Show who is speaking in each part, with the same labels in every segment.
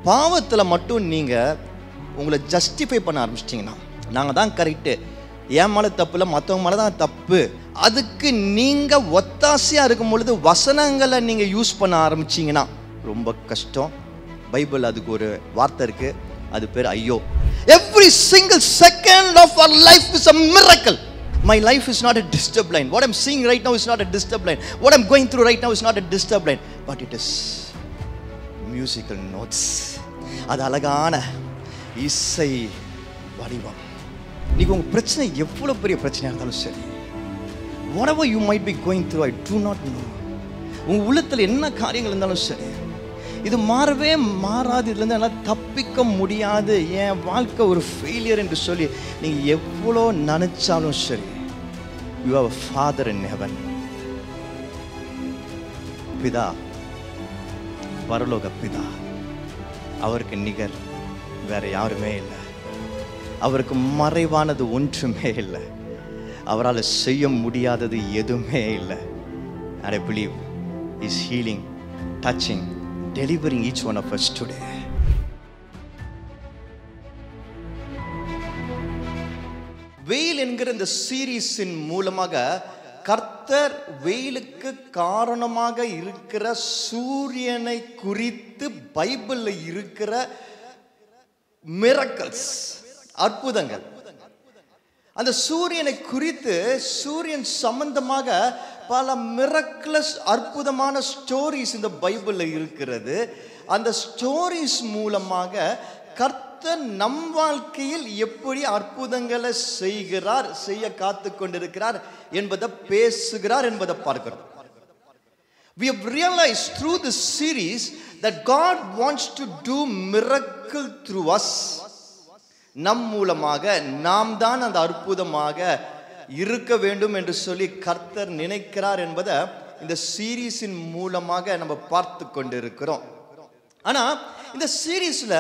Speaker 1: பாவத்தில் மட்டும் நீங்கள் உங்களை ஜஸ்டிஃபை பண்ண ஆரம்பிச்சிட்டிங்கன்னா, நாங்கள் தான் கரெக்டு, என் மேலே தப்பு இல்லை, மற்றவங்க மேலே தான் தப்பு, அதுக்கு நீங்கள் ஒத்தாசையாக இருக்கும் பொழுது வசனங்களை நீங்கள் யூஸ் பண்ண ஆரம்பிச்சிங்கன்னா ரொம்ப கஷ்டம். பைபிள் அதுக்கு ஒரு வார்த்தை இருக்குது, அது பேர் ஐயோ. Every single second of our life is a miracle. My life is not a disturbed line. What I'm seeing right now is not a disturbed line. What I'm going through right now is not a disturbed line. But it is musical notes. அது அழகான இசை வடிவம். நீங்க உங்க பிரச்சனை எவ்வளவு பெரிய பிரச்சனையா இருந்தாலும் சரி, whatever you might be going through, I do not know. உங்க உள்ளத்துல என்ன காரியங்கள் இருந்தாலும் சரி, இது மாறவே மாறாது, இதுலேருந்து என்னால் தப்பிக்க முடியாது, என் வாழ்க்கை ஒரு ஃபெயிலியர் என்று சொல்லி நீங்கள் எவ்வளோ நினச்சாலும் சரி, you have a father in heaven. பிதா, பரலோக பிதா, அவருக்கு நிகர் வேற யாருமே இல்லை. அவருக்கு மறைவானது ஒன்றுமே இல்லை. அவரால் செய்ய முடியாதது எதுவுமே இல்லை. And I believe He's healing, touching, delivering each one of us today. வெயில் என்கிற இந்த சீரீஸின் மூலமாக கர்த்தர் வெயிலுக்கு காரணமாக இருக்கிற சூரியனை குறித்து பைபிள்ல இருக்கிற மிரக்கல்ஸ், அற்புதங்கள், அந்த சூரியனை குறித்து சூரியன் சம்பந்தமாக பல மிரக்கிளஸ் அற்புதமான ஸ்டோரிஸ் இந்த பைபிள்ல இருக்கிறது. அந்த ஸ்டோரிஸ் மூலமாக கர்த்தர் நம் வாழ்க்கையில் எப்படி அற்புதங்களை செய்கிறார், செய்ய காத்து கொண்டிருக்கிறார் என்பதை பேசுகிறார் என்பதை பார்க்கிறோம். We have realized through this series that God wants to do miracle through us. நம் மூலமாக நாம் தான் அந்த அற்புதமாக இருக்க வேண்டும் என்று சொல்லி கர்த்தர் நினைக்கிறார் என்பதை இந்த சீரீஸின் மூலமாக நம்ம பார்த்து கொண்டிருக்கிறோம். ஆனா இந்த சீரீஸ்ல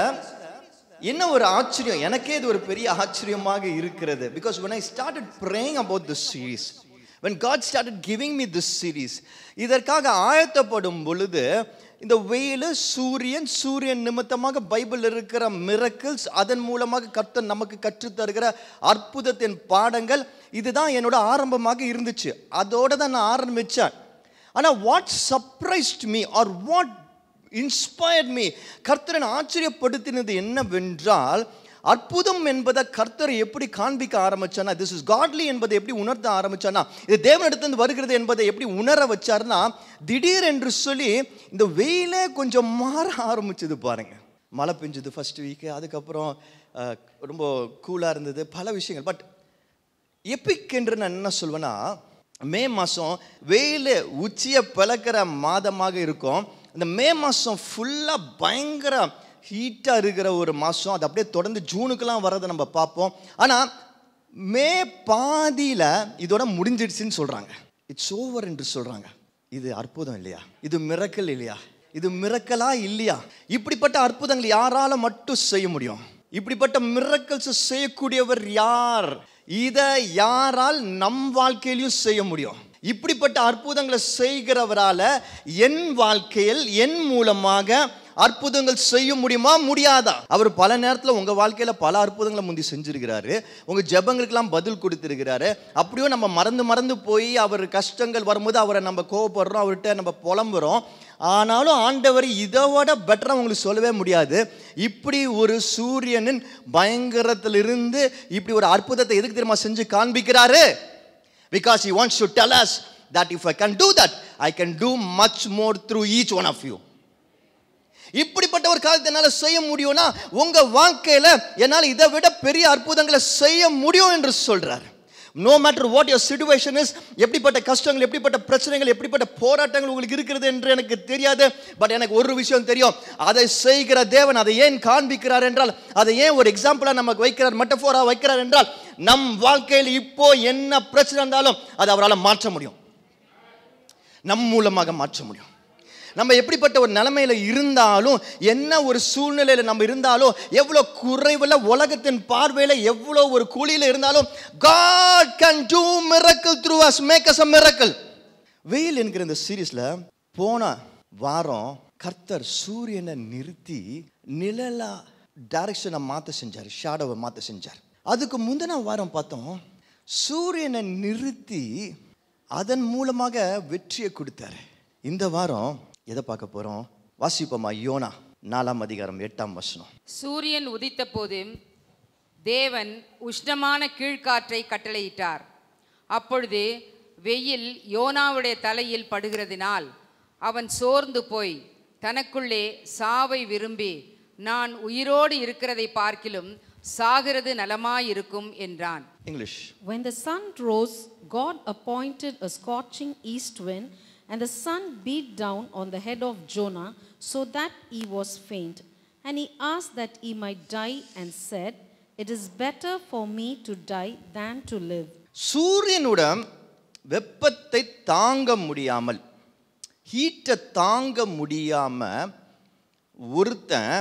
Speaker 1: என்ன ஒரு ஆச்சரியம், எனக்கே இது ஒரு பெரிய ஆச்சரியமாக இருக்கிறது. Because when I started praying about this series, when God started giving me this series, இதற்காக ஆயத்தப்படும் பொழுது இந்த வெயில், சூரியன் நிமித்தமாக பைபிள் இருக்கிற மிரக்கிள்ஸ், அதன் மூலமாக கர்த்தர் நமக்கு கற்றுத் தருகிற அற்புதத்தின் பாடங்கள், இதுதான் என்னோட ஆரம்பமாக இருந்துச்சு. அதோட தான் நான் ஆரம்பித்தேன். ஆனால் what surprised me or what inspired me, கர்த்தரை ஆச்சரியப்படுத்தினது என்னவென்றால், அற்புதம் என்பதை கர்த்தரை எப்படி காண்பிக்க ஆரம்பிச்சானா, திஸ் இஸ் காட்லி என்பதை எப்படி உணர்த்த ஆரம்பிச்சானா, இது தேவனிடத்திலிருந்து வருகிறது என்பதை எப்படி உணர வச்சார்னா, திடீர் என்று சொல்லி இந்த வெயிலே கொஞ்சம் மாற ஆரம்பிச்சது பாருங்க. மழை பெஞ்சது ஃபர்ஸ்ட் வீக்கு, அதுக்கப்புறம் ரொம்ப கூலாக இருந்தது, பல விஷயங்கள். பட் எபிக் என்று நான் என்ன சொல்வேன்னா, மே மாதம் வெயில் உச்சியை பிளக்கிற மாதமாக இருக்கும். இந்த மே மாதம் ஃபுல்லாக பயங்கர ஹீட்டாக இருக்கிற ஒரு மாதம். அது அப்படியே தொடர்ந்து ஜூனுக்கெல்லாம் வர்றதை நம்ம பார்ப்போம். ஆனால் மே பாதியில் இதோட முடிஞ்சிடுச்சுன்னு சொல்கிறாங்க. இட்ஸ் ஓவர் என்று சொல்கிறாங்க. இது அற்புதம் இல்லையா? இது மிரக்கல் இல்லையா? இது மிரக்கலா இல்லையா? இப்படிப்பட்ட அற்புதங்கள் யாரால மட்டும் செய்ய முடியும்? இப்படிப்பட்ட மிரக்கல்ஸ் செய்யக்கூடியவர் யார்? இதை யாரால் நம் வாழ்க்கையிலையும் செய்ய முடியும்? இப்படிப்பட்ட அற்புதங்களை செய்கிறவரால என் வாழ்க்கையில் என் மூலமாக அற்புதங்கள் செய்ய முடியுமா, முடியாதா? அவர் பல நேரத்தில் உங்கள் வாழ்க்கையில் பல அற்புதங்களை முந்தி செஞ்சிருக்கிறாரு. உங்கள் ஜெபங்களுக்கெல்லாம் பதில் கொடுத்துருக்கிறாரு. அப்படியும் நம்ம மறந்து போய் அவர் கஷ்டங்கள் வரும்போது அவரை நம்ம கோவப்படுறோம், அவர்கிட்ட நம்ம புலம்புறோம். ஆனாலும் ஆண்டவர் இதோட பெட்டராக உங்களுக்கு சொல்லவே முடியாது. இப்படி ஒரு சூரியனின் பயங்கரத்திலிருந்து இப்படி ஒரு அற்புதத்தை எதுக்கு தெரியுமா செஞ்சு காண்பிக்கிறாரு? Because he wants to tell us that if I can do that, I can do much more through each one of you. இப்படிப்பட்ட ஒரு காரியத்தை என்னால் செய்ய முடியும்னா உங்க வாழ்க்கையில என்னால் இதை விட பெரிய அற்புதங்களை செய்ய முடியும் என்று சொல்றார். No matter what your situation is, எப்படிப்பட்ட கஷ்டங்கள், எப்படிப்பட்ட பிரச்சனைகள், எப்படிப்பட்ட போராட்டங்கள் உங்களுக்கு இருக்கிறது என்று எனக்கு தெரியாது. பட் எனக்கு ஒரு விஷயம் தெரியும், அதை செய்கிற தேவன் அதை ஏன் காண்பிக்கிறார் என்றால், அதை ஏன் ஒரு எக்ஸாம்பிளா நமக்கு வைக்கிறார், மெட்டஃபோரா வைக்கிறார் என்றால், நம் வாழ்க்கையில் இப்போ என்ன பிரச்சனை இருந்தாலும் அதை அவரால் மாற்ற முடியும், நம் மூலமாக மாற்ற முடியும். நம்ம எப்படிப்பட்ட ஒரு நிலைமையில இருந்தாலும், என்ன ஒரு சூழ்நிலையில நம்ம இருந்தாலும், எவ்வளோ குறைவில் உலகத்தின் பார்வையில் எவ்வளோ ஒரு குழியில் இருந்தாலும், God can do miracle through us, make us a miracle. வெயில் என்கிற இந்த சீரீஸ்ல போன வாரம் கர்த்தர் சூரியனை நிறுத்தி நிழலா டைரக்ஷனை மாற்ற செஞ்சார், ஷேடோவை மாற்ற செஞ்சார். அதுக்கு முந்தின வாரம் பார்த்தோம், சூரியனை நிறுத்தி அதன் மூலமாக வெற்றியை கொடுத்தாரு. இந்த வாரம் எதை பார்க்க போறோம்? வாசிப்போமா? யோனா 4:8.
Speaker 2: சூரியன் உதித்த போது தேவன் உஷ்ணமான கீழ்காற்றை கட்டளையிட்டார். அப்பொழுது வெயில் யோனாவுடைய தலையில் படுகிறதினால் அவன் சோர்ந்து போய் தனக்குள்ளே சாவை விரும்பி, நான் உயிரோடு இருக்கிறதை பார்க்கிலும் சாகிறது நலமாயிருக்கும் என்றான்.
Speaker 1: English.
Speaker 3: When the sun rose, God appointed a scorching east wind, and the sun beat down on the head of Jonah, so that he was faint. And he asked that he might die, and said, "It is better for me to die than to live."
Speaker 1: சூரியனுடன் வெப்பத்தை தாங்க முடியாமல், ஹீட்டை தாங்க முடியாம ஒருத்தன்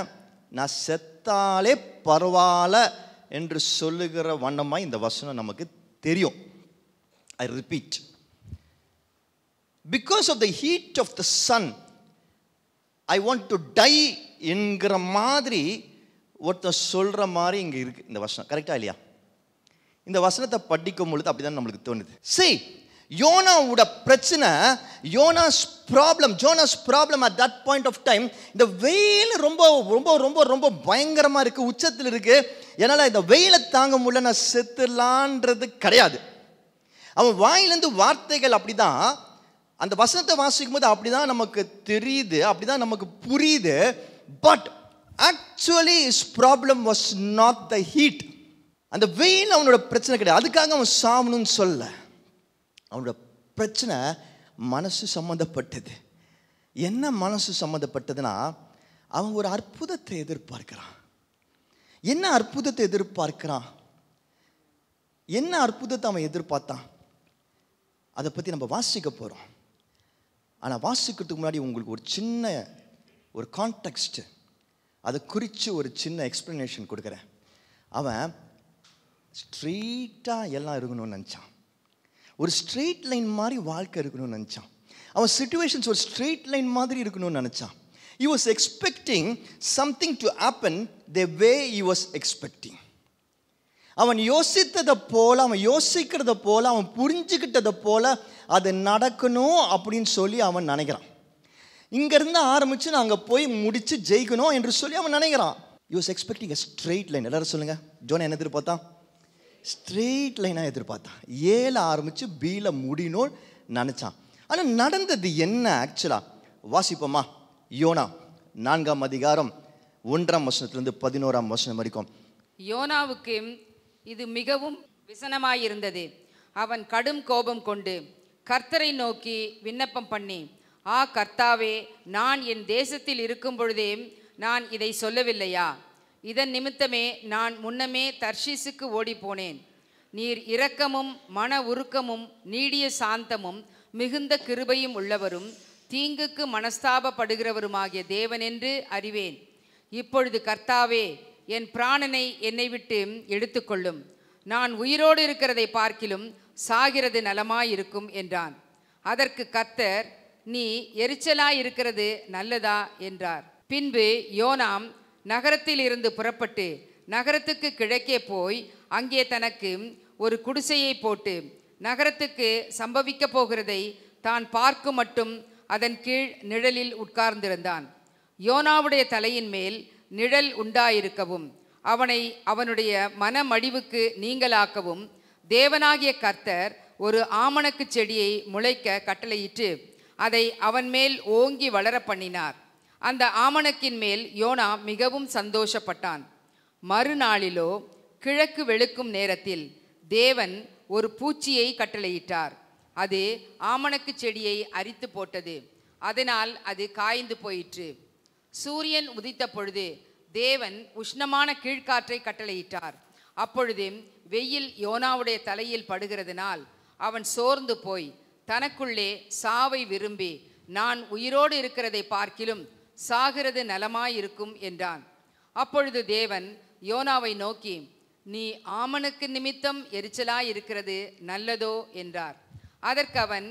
Speaker 1: நான் செத்தாலே பரவாயில்ல என்று சொல்லுகிற வண்ணமாய் இந்த வசனம் நமக்கு தெரியும். I repeat, because of the heat of the sun I want to die என்கிற மாதிரி ஒருத்தன் சொல்ற மாதிரி இங்க இருக்கு இந்த வசனம். கரெக்டா இல்லையா? இந்த வசனத்தை படிக்கும் பொழுது அப்படிதான் நம்மளுக்கு தோணுது. See, யோனாவோட பிரச்சனை, யோனாஸ் problem at that point of time, இந்த வெயில் ரொம்ப ரொம்ப ரொம்ப ரொம்ப பயங்கரமா இருக்கு, உச்சத்தில் இருக்கு. என்னால் இந்த வெயிலை தாங்க முடியல, நான் செத்துலான்றது கிடையாது. அவன் வாயிலிருந்து வார்த்தைகள் அப்படிதான், அந்த வசனத்தை வாசிக்கும் போது அப்படிதான் நமக்கு தெரியுது, அப்படிதான் நமக்கு புரியுது. But actually his problem was not the heat. அந்த வெயில் அவனோட பிரச்சனை கிடையாது, அதுக்காக அவன் சாவணும்னு சொல்ல. அவனோட பிரச்சனை மனசு சம்மந்தப்பட்டது. என்ன மனசு சம்மந்தப்பட்டதுன்னா, அவன் ஒரு அற்புதத்தை எதிர்பார்க்கிறான். என்ன அற்புதத்தை எதிர்பார்க்கிறான்? என்ன அற்புதத்தை அவன் எதிர்பார்த்தான்? அதை பற்றி நம்ம வாசிக்க போகிறோம். ஆனால் வாசிக்கிறதுக்கு முன்னாடி உங்களுக்கு ஒரு சின்ன ஒரு கான்டெக்ஸ்ட், அதை குறித்து ஒரு சின்ன எக்ஸ்பிளனேஷன் கொடுக்குறேன். அவன் ஸ்ட்ரெயிட்டாக எல்லாம் இருக்கணும்னு நினச்சான். ஒரு ஸ்ட்ரெயிட் லைன் மாதிரி வாழ்க்கை இருக்கணும்னு நினச்சான். அவன் சிச்சுவேஷன்ஸ் ஒரு ஸ்ட்ரெயிட் லைன் மாதிரி இருக்கணும்னு நினச்சான். He was expecting something to happen the way he was expecting. அவன் யோசித்ததை போல, அவன் யோசிக்கிறத போல, அவன் புரிஞ்சுக்கிட்டதை போல அது நடக்கணும் அப்படின்னு சொல்லி அவன் நினைக்கிறான். இங்கேருந்து ஆரம்பித்து நான் அங்கே போய் முடித்து ஜெயிக்கணும் என்று சொல்லி அவன் நினைக்கிறான். He was expecting a straight line. எல்லாரும் சொல்லுங்கள், ஜோனா என்ன எதிர்பார்த்தான்? ஸ்ட்ரெயிட் லைனாக எதிர்பார்த்தான். ஏல ஆரம்பித்து பீல முடியணும்னு நினச்சான். ஆனால் நடந்தது என்ன ஆக்சுவலாக? வாசிப்போமா? யோனா 4:1 11 வரைக்கும்.
Speaker 2: யோனாவுக்கு இது மிகவும் விசனமாயிருந்தது. அவன் கடும் கோபம் கொண்டு கர்த்தரை நோக்கி விண்ணப்பம் பண்ணி, ஆ கர்த்தாவே, நான் என் தேசத்தில் இருக்கும் பொழுதே நான் இதை சொல்லவில்லையா? இதன் நிமித்தமே நான் முன்னமே தர்ஷீசுக்கு ஓடிப்போனேன். நீர் இரக்கமும் மன உருக்கமும் நீடிய சாந்தமும் மிகுந்த கிருபையும் உள்ளவரும் தீங்குக்கு மனஸ்தாபப்படுகிறவருமாகிய தேவனென்று அறிவேன். இப்பொழுது கர்த்தாவே, என் பிராணனை என்னை விட்டு எடுத்துக்கொள்ளும். நான் உயிரோடு இருக்கிறதை பார்க்கிலும் சாகிறது நலமாயிருக்கும் என்றான். அதற்கு கர்த்தர், நீ எரிச்சலாயிருக்கிறது நல்லதா என்றார். பின்பு யோனாம் நகரத்தில் இருந்து புறப்பட்டு நகரத்துக்கு கிழக்கே போய் அங்கே தனக்கு ஒரு குடிசையை போட்டு நகரத்துக்கு சம்பவிக்க போகிறதை தான் பார்க்கும் மட்டும் அதன் கீழ் நிழலில் உட்கார்ந்திருந்தான். யோனாவுடைய தலையின் மேல் நிழல் உண்டாயிருக்கவும் அவனை அவனுடைய மனமடிவுக்கு நீங்களாக்கவும் தேவனாகிய கர்த்தர் ஒரு ஆமணக்கு செடியை முளைக்க கட்டளையிட்டு அதை அவன் மேல் ஓங்கி வளர பண்ணினார். அந்த ஆமணக்கின் மேல் யோனா மிகவும் சந்தோஷப்பட்டான். மறுநாளிலோ கிழக்கு வெளுக்கும் நேரத்தில் தேவன் ஒரு பூச்சியை கட்டளையிட்டார். அது ஆமணக்கு செடியை அரித்து போட்டது. அதனால் அது காய்ந்து போயிற்று. சூரியன் உதித்த பொழுது தேவன் உஷ்ணமான கீழ்காற்றை கட்டளையிட்டார். அப்பொழுது வெயில் யோனாவுடைய தலையில் படுகிறதுனால் அவன் சோர்ந்து போய் தனக்குள்ளே சாவை விரும்பி, நான் உயிரோடு இருக்கிறதை பார்க்கிலும் சாகிறது நலமாயிருக்கும் என்றான். அப்பொழுது தேவன் யோனாவை நோக்கி, நீ ஆமனுக்கு நிமித்தம் எரிச்சலாயிருக்கிறது நல்லதோ என்றார். அதற்கு அவன்,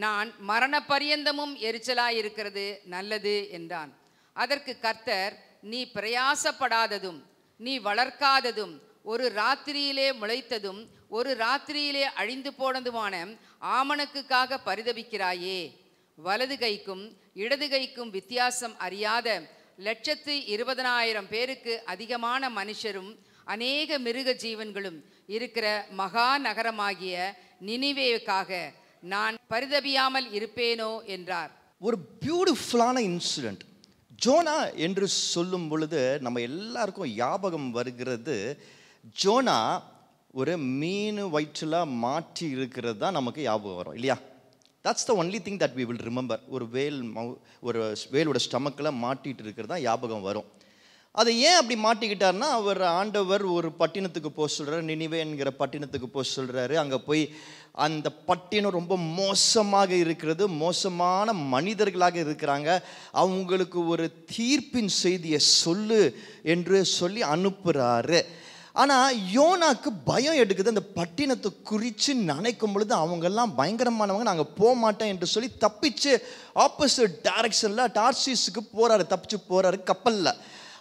Speaker 2: நான் மரண பரியந்தமும் எரிச்சலாயிருக்கிறது நல்லது என்றான். அதற்கு கர்த்தர், நீ பிரயாசப்படாததும் நீ வளர்க்காததும் ஒரு ராத்திரியிலே முளைத்ததும் ஒரு ராத்திரியிலே அழிந்து போனதுமான ஆமணக்குக்காக பரிதபிக்கிறாயே. வலது கைக்கும் இடது கைக்கும் வித்தியாசம் அறியாத 120,000 பேருக்கு அதிகமான மனுஷரும் அநேக மிருக ஜீவன்களும் இருக்கிற மகா நகரமாகிய நினிவேவுக்காக நான் பரிதபியாமல் இருப்பேனோ என்றார்.
Speaker 1: ஒரு பியூட்டிஃபுல்லான இன்சிடென்ட். ஜோனா என்று சொல்லும் பொழுது நம்ம எல்லாருக்கும் ஞாபகம் வருகிறது, ஜோனா ஒரு மீன் வயிற்றில் மாற்றி இருக்கிறது தான் நமக்கு ஞாபகம் வரும் இல்லையா? That's the only thing that we will remember. ஒரு வேலோட ஸ்டமக்கில் மாட்டிகிட்டு இருக்கிறது தான் ஞாபகம் வரும். அதை ஏன் அப்படி மாட்டிக்கிட்டார்னா, ஆண்டவர் ஒரு பட்டினத்துக்கு போக சொல்கிறார், நினிவே என்கிற பட்டினத்துக்கு போக சொல்கிறாரு. அங்கே போய் அந்த பட்டினம் ரொம்ப மோசமாக இருக்கிறது, மோசமான மனிதர்களாக இருக்கிறாங்க, அவங்களுக்கு ஒரு தீர்ப்பின் செய்தியை சொல்லு என்று சொல்லி அனுப்புகிறாரு. ஆனால் யோனாக்கு பயம் எடுக்குது. அந்த பட்டினத்தை குறித்து நினைக்கும் பொழுது அவங்கெல்லாம் பயங்கரமானவங்க, நாங்கள் போக மாட்டேன் என்று சொல்லி தப்பிச்சு ஆப்போசிட் டைரக்ஷனில் டார்சிஸுக்கு போகிறாரு, தப்பிச்சு போகிறாரு கப்பலில்.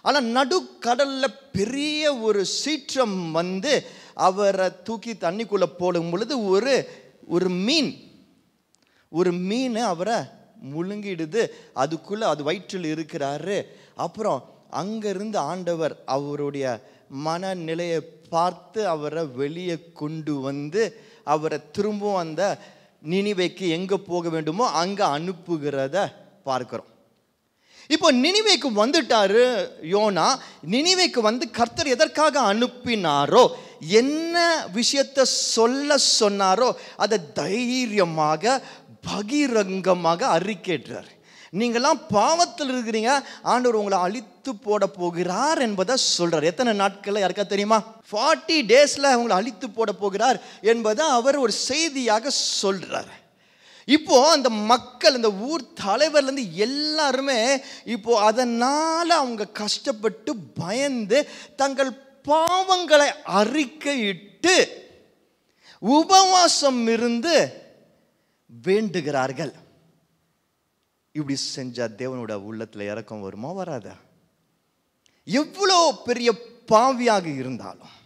Speaker 1: ஆனால் நடுக்கடலில் பெரிய ஒரு சீற்றம் வந்து அவரை தூக்கி தண்ணிக்குள்ளே போடும் பொழுது ஒரு மீன் அவரை முழுங்கிடுது. அதுக்குள்ளே அது வயிற்றில் இருக்கிறாரு. அப்புறம் அங்கேருந்து ஆண்டவர் அவருடைய மனநிலையை பார்த்து அவரை வெளியே கொண்டு வந்து அவரை திரும்பவும் அந்த நினிவேக்கு எங்கே போக வேண்டுமோ அங்கே அனுப்புகிறத பார்க்கிறோம். இப்போ நினிவேக்கு வந்துட்டாரு யோனா. நினிவேக்கு வந்து கர்த்தர் எதற்காக அனுப்பினாரோ, என்ன விஷயத்தை சொல்ல சொன்னாரோ அதை தைரியமாக பகிரங்கமாக அறிக்கையிட்டார். நீங்களாம் பாவத்தில் இருக்கிறீங்க, ஆண்டவர் உங்களை அழித்து போட போகிறார் என்பதை சொல்றார். எத்தனை நாட்களில் யாருக்கா தெரியுமா? 40 daysல உங்களை அழித்து போட போகிறார் என்பதை அவர் ஒரு செய்தியாக சொல்றார். இப்போ அந்த மக்கள், இந்த ஊர் தலைவர்லேருந்து எல்லாருமே இப்போ அதனால அவங்க கஷ்டப்பட்டு பயந்து தங்கள் பாவங்களை அறிக்கையிட்டு உபவாசம் இருந்து வேண்டுகிறார்கள். இப்படி செஞ்சா தேவனோட உள்ளத்தில் இரக்கம் வருமா? வராதா? எவ்வளோ பெரிய பாவியாக இருந்தாலும்,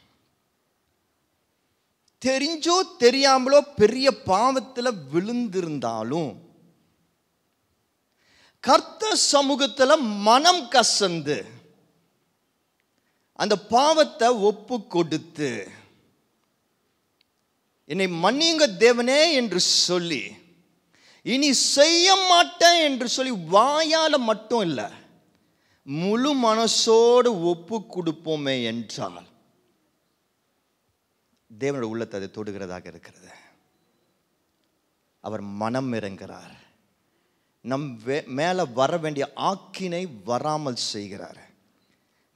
Speaker 1: தெரிஞ்சோ தெரியாமலோ பெரிய பாவத்தில் விழுந்திருந்தாலும், கர்த்தர் சமூகத்தில் மனம் கசந்து அந்த பாவத்தை ஒப்பு கொடுத்து என்னை மன்னியுங்க தேவனே என்று சொல்லி, இனி செய்ய மாட்டேன் என்று சொல்லி வாயால மட்டும் இல்லை, முழு மனசோடு ஒப்பு கொடுப்போமே என்றால் தேவனுடைய உள்ளத்தை அதை தொடுகிறதாக இருக்கிறது. அவர் மனம் இறங்குகிறார். நம் மேலே வர வேண்டிய ஆக்கினை வராமல் செய்கிறார்.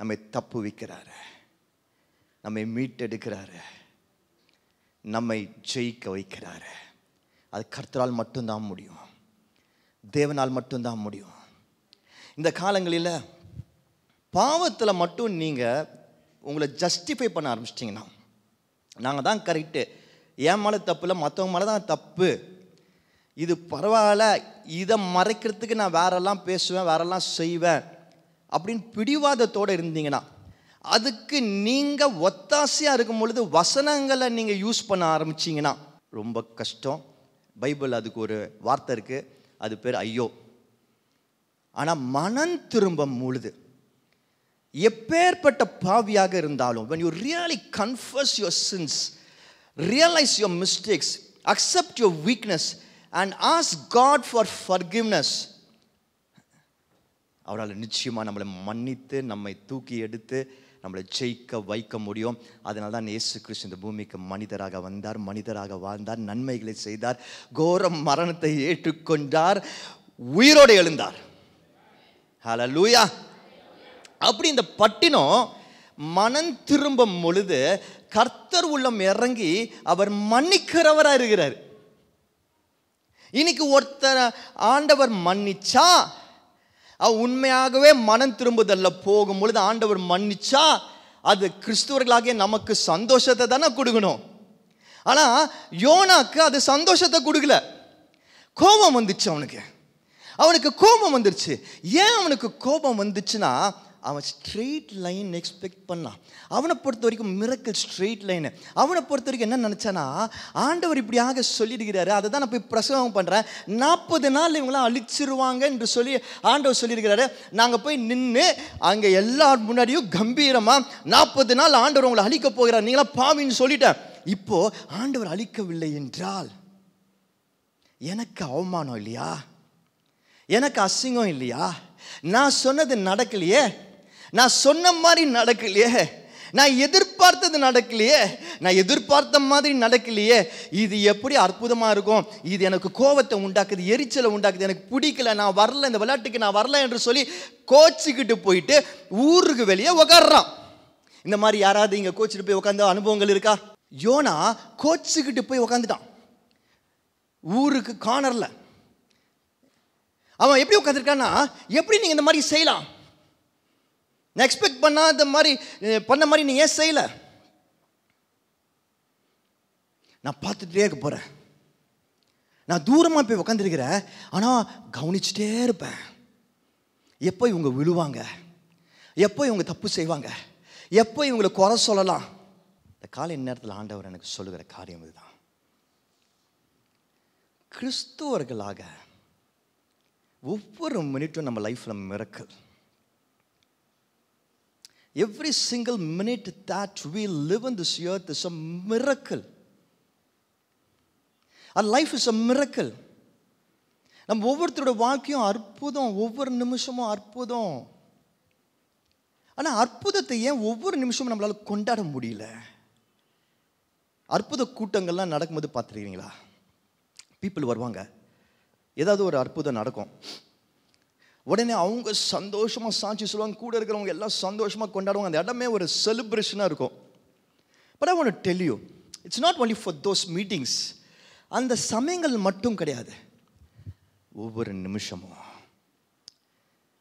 Speaker 1: நம்மை தப்புவிக்கிறார், நம்மை மீட்டெடுக்கிறாரு, நம்மை ஜெயிக்க வைக்கிறாரு. அது கர்த்தரால் மட்டும்தான் முடியும், தேவனால் மட்டும்தான் முடியும். இந்த காலங்களில் பாவத்தில் மட்டும் நீங்கள் உங்களை ஜஸ்டிஃபை பண்ண ஆரம்பிச்சிட்டிங்கன்னா, நாங்கள் தான் கரெக்டு, என் மேலே தப்பு இல்லை, மற்றவங்க மேலே தான் தப்பு, இது பரவாயில்ல, இதை மறைக்கிறதுக்கு நான் வேறெல்லாம் பேசுவேன், வேறெல்லாம் செய்வேன் அப்படின்னு பிடிவாதத்தோடு இருந்தீங்கன்னா, அதுக்கு நீங்கள் ஒத்தாசையாக இருக்கும் பொழுது வசனங்களை நீங்கள் யூஸ் பண்ண ஆரம்பிச்சிங்கன்னா ரொம்ப கஷ்டம். பைபிள் அதுக்கு ஒரு வார்த்தை இருக்குது, அது பேர் ஐயோ. ஆனால் மனம் திரும்பும் பொழுது எப்பேற்பட்ட பாவியாக இருந்தாலும், when you really confess your sins, realize your mistakes, accept your weakness and ask God for forgiveness, அவரால் நிச்சயமாக நம்மளை மன்னித்து நம்மை தூக்கி எடுத்து நம்மளை ஜெயிக்க வைக்க முடியும். அதனால தான் இயேசு கிறிஸ்து இந்த பூமிக்கு மனிதராக வந்தார், மனிதராக வாழ்ந்தார், நன்மைகளை செய்தார், கோர மரணத்தை ஏற்றுக்கொண்டார், உயிரோடு எழுந்தார். ஹல்லேலூயா. அப்படி இந்த பட்டினம் மனம் திரும்பும் பொழுது கர்த்தர் உள்ளம் இறங்கி அவர் மன்னிக்கிறவராக இருக்கிறார். இன்னைக்கு ஒருத்தர் ஆண்டவர் மன்னிச்சா, உண்மையாகவே மனம் திரும்புதல்ல போகும் பொழுது ஆண்டவர் மன்னிச்சா, அது கிறிஸ்துவர்களாகிய நமக்கு சந்தோஷத்தை தானே கொடுக்கணும். ஆனால் யோனாக்கு அது சந்தோஷத்தை கொடுக்கல, கோபம் வந்துச்சு. அவனுக்கு கோபம் வந்துருச்சு. ஏன் அவனுக்கு கோபம் வந்துச்சுன்னா, அவன் ஸ்ட்ரெயிட் லைன் எக்ஸ்பெக்ட் பண்ணான். அவனை பொறுத்த வரைக்கும் மிரக்கல் ஸ்ட்ரெயிட் லைனு. அவனை பொறுத்த வரைக்கும் என்ன நினச்சானா, ஆண்டவர் இப்படியாக சொல்லியிருக்கிறாரு, அதை தான் நான் போய் பிரசவம் பண்ணுறேன், 40 நாள் இவங்களாம் அழிச்சிருவாங்க என்று சொல்லி ஆண்டவர் சொல்லியிருக்கிறாரு. நாங்கள் போய் நின்று அங்கே எல்லார் முன்னாடியும் கம்பீரமாக 40 நாள் ஆண்டவர் உங்களை அழிக்க போகிறார், நீங்களாம் பாவின்னு சொல்லிட்டேன். இப்போது ஆண்டவர் அழிக்கவில்லை என்றால் எனக்கு அவமானம் இல்லையா? எனக்கு அசிங்கம் இல்லையா? நான் சொன்னது நடக்கலையே, நான் சொன்ன மாதிரி நடக்கலையே, நான் எதிர்பார்த்தது நடக்கலையே, நான் எதிர்பார்த்த மாதிரி நடக்கலையே, இது எப்படி அற்புதமாக இருக்கும்? இது எனக்கு கோபத்தை உண்டாக்குது, எரிச்சலை உண்டாக்குது, எனக்கு பிடிக்கல, நான் வரல, இந்த விளையாட்டுக்கு நான் வரல என்று சொல்லி கோச்சிக்கிட்டு போயிட்டு ஊருக்கு வெளியே உக்காடுறான். இந்த மாதிரி யாராவது இங்கே கோச்சிட்டு போய் உட்காந்த அனுபவங்கள் இருக்கா? யோனா கோச்சிக்கிட்டு போய் உட்காந்துட்டான் ஊருக்கு கார்னர்ல. அவன் எப்படி உட்காந்துருக்கான்னா, எப்படி நீங்கள் இந்த மாதிரி செய்யலாம், நான் எக்ஸ்பெக்ட் பண்ணாத மாதிரி பண்ண மாதிரி நீ ஏன் செய்யலை, நான் பார்த்துட்டே இருக்க போகிறேன், நான் தூரமாக போய் உட்காந்துருக்கிறேன், ஆனால் கவனிச்சுட்டே இருப்பேன், எப்போ இவங்க விழுவாங்க, எப்போ இவங்க தப்பு செய்வாங்க, எப்போ இவங்களை குறை சொல்லலாம். இந்த காலை நேரத்தில் ஆண்டவர் எனக்கு சொல்லுகிற காரியம் இதுதான். கிறிஸ்துவர்களாக ஒவ்வொரு மினிட்டும் நம்ம லைஃப்பில் miracle. Every single minute that we live on this earth is a miracle. Our life is a miracle. நம்ம ஒவ்வொருத்தரோட வாழ்க்கையும் அற்புதம், ஒவ்வொரு நிமிஷமும் அற்புதம். ஆனால் அற்புதத்தை ஏன் ஒவ்வொரு நிமிஷமும் நம்மளால் கொண்டாட முடியல? அற்புத கூட்டங்கள்லாம் நடக்கும்போது பார்த்துருக்கீங்களா? பீப்புள் வருவாங்க, ஏதாவது ஒரு அற்புதம் நடக்கும், உடனே அவங்க சந்தோஷமாக சாட்சி சொல்லுவாங்க, கூட இருக்கிறவங்க எல்லாம் சந்தோஷமாக கொண்டாடுவாங்க, அந்த இடமே ஒரு செலிப்ரேஷனாக இருக்கும். But I want to tell you, it's not only for those meetings. அந்த சமயங்கள் மட்டும் கிடையாது, ஒவ்வொரு நிமிஷமும்.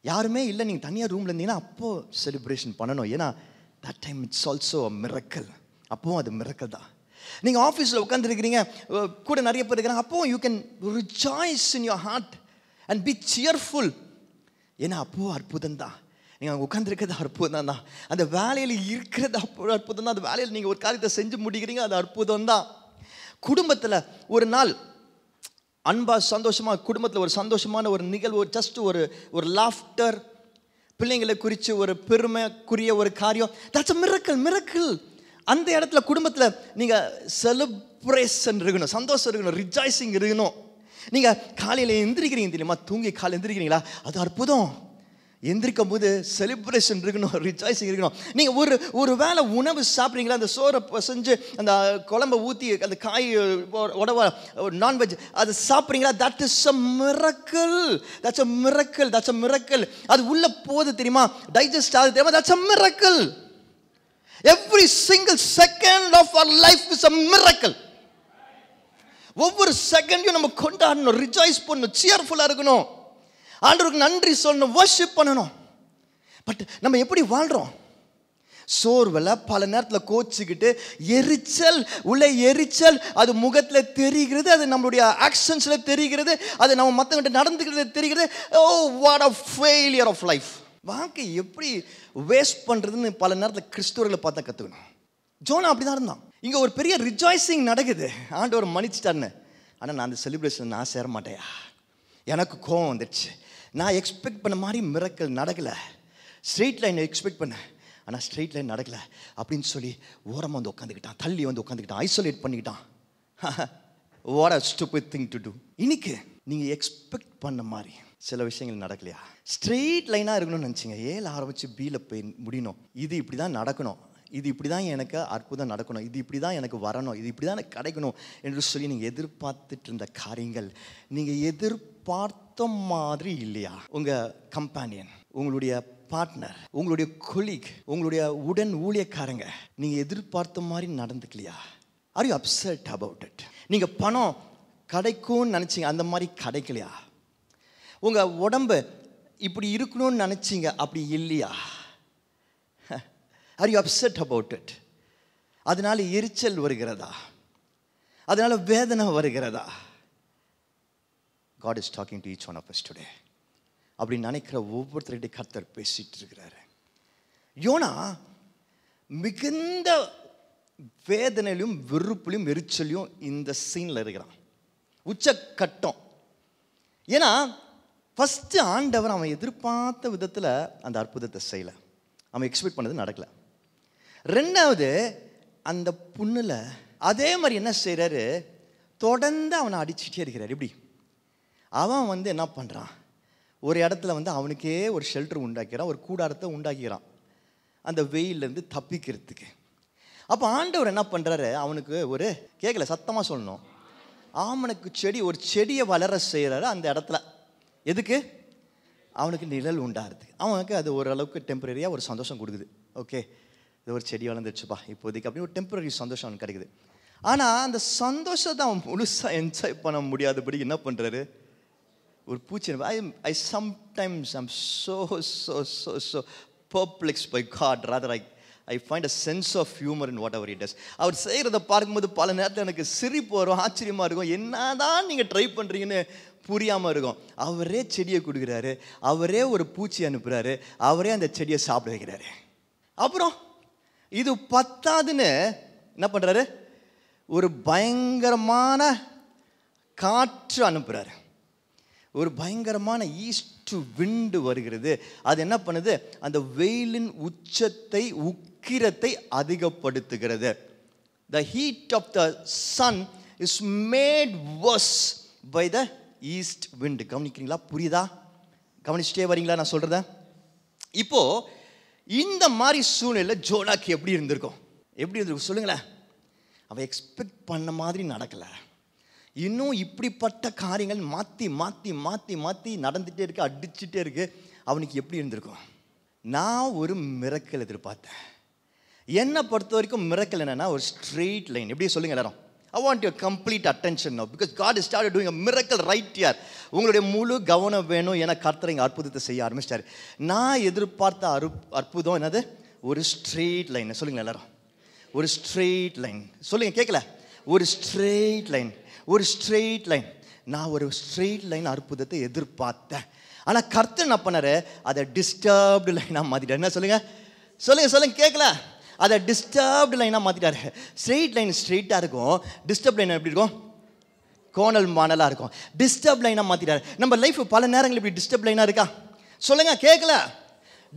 Speaker 1: யாருமே இல்லை, நீங்கள் தனியாக ரூமில் இருந்தீங்கன்னா அப்போது செலிப்ரேஷன் பண்ணணும். ஏன்னா that time it's also a miracle. அப்போவும் அது மிரக்கல் தான். நீங்கள் ஆஃபீஸில் உட்காந்துருக்கிறீங்க, கூட நிறைய பேர் இருக்கிறாங்க, அப்போவும் you can rejoice in your heart and be cheerful. ஏன்னா அப்போது அற்புதம் தான். நீங்கள் அங்கே உட்காந்துருக்கிறது அற்புதம் தான், அந்த வேலையில் இருக்கிறது அப்போ அற்புதம் தான், அந்த வேலையில் நீங்கள் ஒரு காரியத்தை செஞ்சு முடிக்கிறீங்க, அது அற்புதம் தான். குடும்பத்தில் ஒரு நாள் அன்பாக சந்தோஷமாக, குடும்பத்தில் ஒரு சந்தோஷமான ஒரு நிகழ்வு, ஜஸ்ட் ஒரு லாஃப்டர், பிள்ளைங்களை குறித்து ஒரு பெருமைக்குரிய ஒரு காரியம், தட்ஸ் அ மிரக்கல். மிரக்கல். அந்த இடத்துல குடும்பத்தில் நீங்கள் செலிப்ரேஷன் இருக்கணும், சந்தோஷம் இருக்கணும், ரிஜாய்ஸிங் இருக்கணும். நீங்கள் காலையில் எந்திரிக்கிறீங்க தெரியுமா, தூங்கி காலையில் எந்திரிக்கிறீங்களா, அது அற்புதம். எந்திரிக்கும் போது செலிப்ரேஷன் இருக்கணும், ரிஜாய்ஸிங் இருக்கணும். நீங்கள் ஒரு வேளை உணவு சாப்பிட்றீங்களா, அந்த சோறை செஞ்சு அந்த குழம்பை ஊற்றி அந்த காய் உடவா நான்வெஜ் அது சாப்பிட்றீங்களா, that is a miracle. That's a miracle. That's a miracle. அது உள்ளே போகுது தெரியுமா, டைஜஸ்ட் ஆகுது தெரியுமா, that's a miracle. Every single second of our life is a miracle. ஒவ்வொரு செகண்டையும் நம்ம கொண்டாடணும், ரிஜாய்ஸ் பண்ணணும், சியர்ஃபுல்லாக இருக்கணும், ஆண்டவருக்கு நன்றி சொல்லணும், வர்ஷிப் பண்ணணும். பட் நம்ம எப்படி வாழ்கிறோம்? சோர்வில் பல நேரத்தில் கோச்சிக்கிட்டு, எரிச்சல், உள்ள எரிச்சல் அது முகத்தில் தெரிகிறது, அது நம்மளுடைய ஆக்ஷன்ஸில் தெரிகிறது, அது நம்ம மற்றவங்கிட்ட நடந்துக்கிறது தெரிகிறது. Oh what a failure of life. வாழ்க்கை எப்படி வேஸ்ட் பண்ணுறதுன்னு பல நேரத்தில் கிறிஸ்துவர்களை பார்த்தா கற்றுக்கணும். ஜோனா அப்படி தான் இருந்தான். இங்கே ஒரு பெரிய ரிஜாய்ஸிங் நடக்குது, ஆண்டவர் மன்னிச்சிட்டாருன்னு. ஆனால் நான் அந்த செலிப்ரேஷன் நான் சேர மாட்டேயா, எனக்கு கோவம் வந்துடுச்சு, நான் எக்ஸ்பெக்ட் பண்ண மாதிரி மிரக்கல் நடக்கலை, ஸ்ட்ரெயிட் லைன் எக்ஸ்பெக்ட் பண்ணேன், ஆனால் ஸ்ட்ரெயிட் லைன் நடக்கலை அப்படின்னு சொல்லி ஓரமாக வந்து உட்காந்துக்கிட்டான், தள்ளி வந்து உட்காந்துக்கிட்டான், ஐசோலேட் பண்ணிக்கிட்டான். What a stupid thing to do. இன்னைக்கு நீங்கள் எக்ஸ்பெக்ட் பண்ண மாதிரி சில விஷயங்கள் நடக்கலையா? ஸ்ட்ரெயிட் லைனாக இருக்கணும்னு நினச்சிங்க, ஏல ஆரம்பித்து பியில் போய் முடியணும், இது இப்படி தான் நடக்கணும், இது இப்படி தான் எனக்கு அற்புதம் நடக்கணும், இது இப்படி தான் எனக்கு வரணும், இது இப்படி தான் எனக்கு கிடைக்கணும் என்று சொல்லி நீங்கள் எதிர்பார்த்துட்டு இருந்த காரியங்கள் நீங்கள் எதிர்பார்த்த மாதிரி இல்லையா? உங்கள் கம்பானியன், உங்களுடைய பார்ட்னர், உங்களுடைய கொலீக், உங்களுடைய உடன் ஊழியக்காரங்க நீங்கள் எதிர்பார்த்த மாதிரி நடந்துக்கலையா? Are you upset about it? நீங்கள் பணம் கிடைக்கும்னு நினச்சிங்க, அந்த மாதிரி கிடைக்கலையா? உங்கள் உடம்பு இப்படி இருக்கணும்னு நினச்சிங்க, அப்படி இல்லையா? R you upset about it? அதனால எரிச்சல் வருகிறதா? அதனால வேதனை வருகிறதா? God is talking to each one of us today. அப்படி நினைக்கிற ஒவ்வொருத்தருடைய கர்த்தர் பேசிட்டு இருக்கிறாரு. யோனா மிகுந்த வேதனையிலும் வெறுப்புலையும் எரிச்சலையும் இந்த சீனில் இருக்கிறான். உச்சக்கட்டம். ஏன்னா ஃபஸ்ட்டு ஆண்டவர் அவன் எதிர்பார்த்த விதத்தில் அந்த அற்புதத்தை செய்யலை. அவன் எக்ஸ்பெக்ட் பண்ணது நடக்கலை. ரெண்டாவது, அந்த புண்ணில் அதே மாதிரி என்ன செய்கிறாரு, தொடர்ந்து அவனை அடிச்சுட்டே இருக்கிறார். எப்படி அவன் என்ன பண்ணுறான், ஒரு இடத்துல அவனுக்கே ஒரு ஷெல்டர் உண்டாக்கிறான், ஒரு கூடாரத்தை உண்டாக்கிறான் அந்த வெயிலேருந்து தப்பிக்கிறதுக்கு. அப்போ ஆண்டவர் என்ன பண்ணுறாரு, அவனுக்கு ஒரு கேட்கல சத்தமாக சொல்லணும், ஆமனுக்கு செடி, ஒரு செடியை வளர செய்கிறாரு அந்த இடத்துல. எதுக்கு? அவனுக்கு நிழல் உண்டாகிறதுக்கு. அவனுக்கு அது ஓரளவுக்கு டெம்பரரியாக ஒரு சந்தோஷம் கொடுக்குது. ஓகே, இது ஒரு செடி வளர்ந்துருச்சுப்பா இப்போதைக்கு அப்படின்னு ஒரு டெம்பரரி சந்தோஷம் அவனுக்கு கிடைக்குது. ஆனால் அந்த சந்தோஷத்தை அவன் முழுசாக என்ஜாய் பண்ண முடியாதபடி என்ன பண்ணுறாரு, ஒரு பூச்சி. ஐ sometimes I'm so perplexed by God. Rather, I find a sense of humor in whatever he does. அவர் செய்கிறத பார்க்கும்போது பல நேரத்தில் எனக்கு சிரிப்பு வரும், ஆச்சரியமாக இருக்கும். என்னதான் நீங்கள் ட்ரை பண்ணுறீங்கன்னு புரியாமல் இருக்கும். அவரே செடியை கொடுக்குறாரு, அவரே ஒரு பூச்சி அனுப்புகிறாரு, அவரே அந்த செடியை சாப்பிட வைக்கிறாரு. அப்புறம் இது பத்தாதுன்னு என்ன பண்ணுறாரு, ஒரு பயங்கரமான காற்று அனுப்புகிறாரு. ஒரு பயங்கரமான ஈஸ்ட் விண்டு வருகிறது. அது என்ன பண்ணுது, அந்த வெயிலின் உச்சத்தை, உக்கிரத்தை அதிகப்படுத்துகிறது. The heat of the sun is made worse by the east wind. கவனிக்கிறீங்களா? புரியுதா? கவனிச்சுட்டே வரீங்களா நான் சொல்கிறத? இப்போ இந்த மாதிரி சூழ்நிலை ஜோனாக்கு எப்படி இருந்திருக்கும்? எப்படி இருந்திருக்கும் சொல்லுங்களேன். அவன் எக்ஸ்பெக்ட் பண்ண மாதிரி நடக்கலை. இன்னும் இப்படிப்பட்ட காரியங்கள் மாற்றி மாற்றி மாற்றி மாற்றி நடந்துகிட்டே இருக்கு, அடிச்சுட்டே இருக்கு. அவனுக்கு எப்படி இருந்திருக்கும்? நான் ஒரு மிரக்கல் எதிர்பார்த்தேன். என்னை பொறுத்த வரைக்கும் மிரக்கல் என்னன்னா ஒரு ஸ்ட்ரெயிட் லைன். எப்படி சொல்லுங்க எல்லாரும்? I want your complete attention now because God has started doing a miracle right here. உங்களுடைய முழு கவனம் வேணும். ஏன்னா கர்த்தர் இங்கே அற்புதத்தை செய்ய ஆரம்பிச்சிட்டாரு. நான் எதிர்பார்த்த அற்புதம் என்னது? ஒரு ஸ்ட்ரெயிட் லைன். சொல்லுங்க எல்லாரும், ஒரு ஸ்ட்ரெயிட் லைன். சொல்லுங்க, கேட்கல? ஒரு ஸ்ட்ரெயிட் லைன், ஒரு ஸ்ட்ரெயிட் லைன். நான் ஒரு ஸ்ட்ரெயிட் லைன் அற்புதத்தை எதிர்பார்த்தேன். ஆனால் கர்த்தர் என்ன பண்ணாரு, அதை டிஸ்டர்ப்டு லைனாக மாற்றிட்டார். என்ன சொல்லுங்க, சொல்லுங்க சொல்லுங்க, கேட்கல? அதை டிஸ்டர்ப்டு லைனாக மாற்றிட்டாரு. ஸ்ட்ரெயிட் லைன் ஸ்ட்ரெயிட்டாக இருக்கும், டிஸ்டர்ப் லைன் எப்படி இருக்கும்? கோணல் மாணலாக இருக்கும். டிஸ்டர்ப் லைனாக மாற்றிட்டாரு. நம்ம லைஃப் பல நேரங்கள் இப்படி டிஸ்டர்ப் லைனாக இருக்கா? சொல்லுங்க, கேட்கல?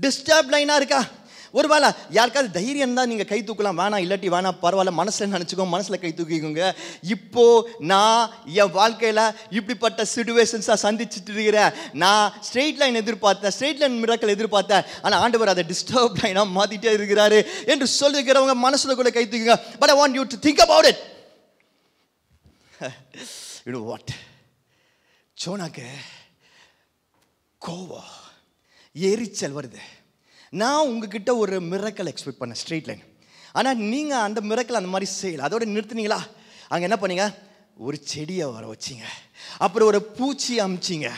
Speaker 1: டிஸ்டர்ப் லைனாக இருக்கா? ஒரு வேளை யாருக்காவது தைரியம் தான் நீங்கள் கை தூக்கலாம், வேணாம் இல்லாட்டி வேணாம் பரவாயில்ல, மனசில் நினச்சிக்கோ, மனசில் கை தூக்கிக்கோங்க. இப்போது நான் என் வாழ்க்கையில் இப்படிப்பட்ட சிச்சுவேஷன்ஸாக சந்திச்சுட்டு இருக்கிறேன். நான் ஸ்ட்ரெயிட் லைன் எதிர்பார்த்தேன், ஸ்ட்ரெயிட் லைன் மிராக்கிள் எதிர்பார்த்தேன். ஆனால் ஆண்டவர் அதை டிஸ்டர்ப் லைனாக மாற்றிட்டே இருக்கிறாரு என்று சொல்லுகிறவங்க மனசில் கூட கை தூக்கிங்க. But I want you to think about it. You know what, ஜோனாக்கு கோவம், எரிச்சல் வருது. நான் உங்ககிட்ட ஒரு மிரக்கல் எக்ஸ்பெக்ட் பண்ணேன், ஸ்ட்ரெயிட் லைன். ஆனால் நீங்கள் அந்த மிரக்கல் அந்த மாதிரி செய்யலை. அதோட நிறுத்துனீங்களா? அங்கே என்ன பண்ணீங்க? ஒரு செடியை வர வச்சிங்க, அப்புறம் ஒரு பூச்சி அமிச்சிங்க,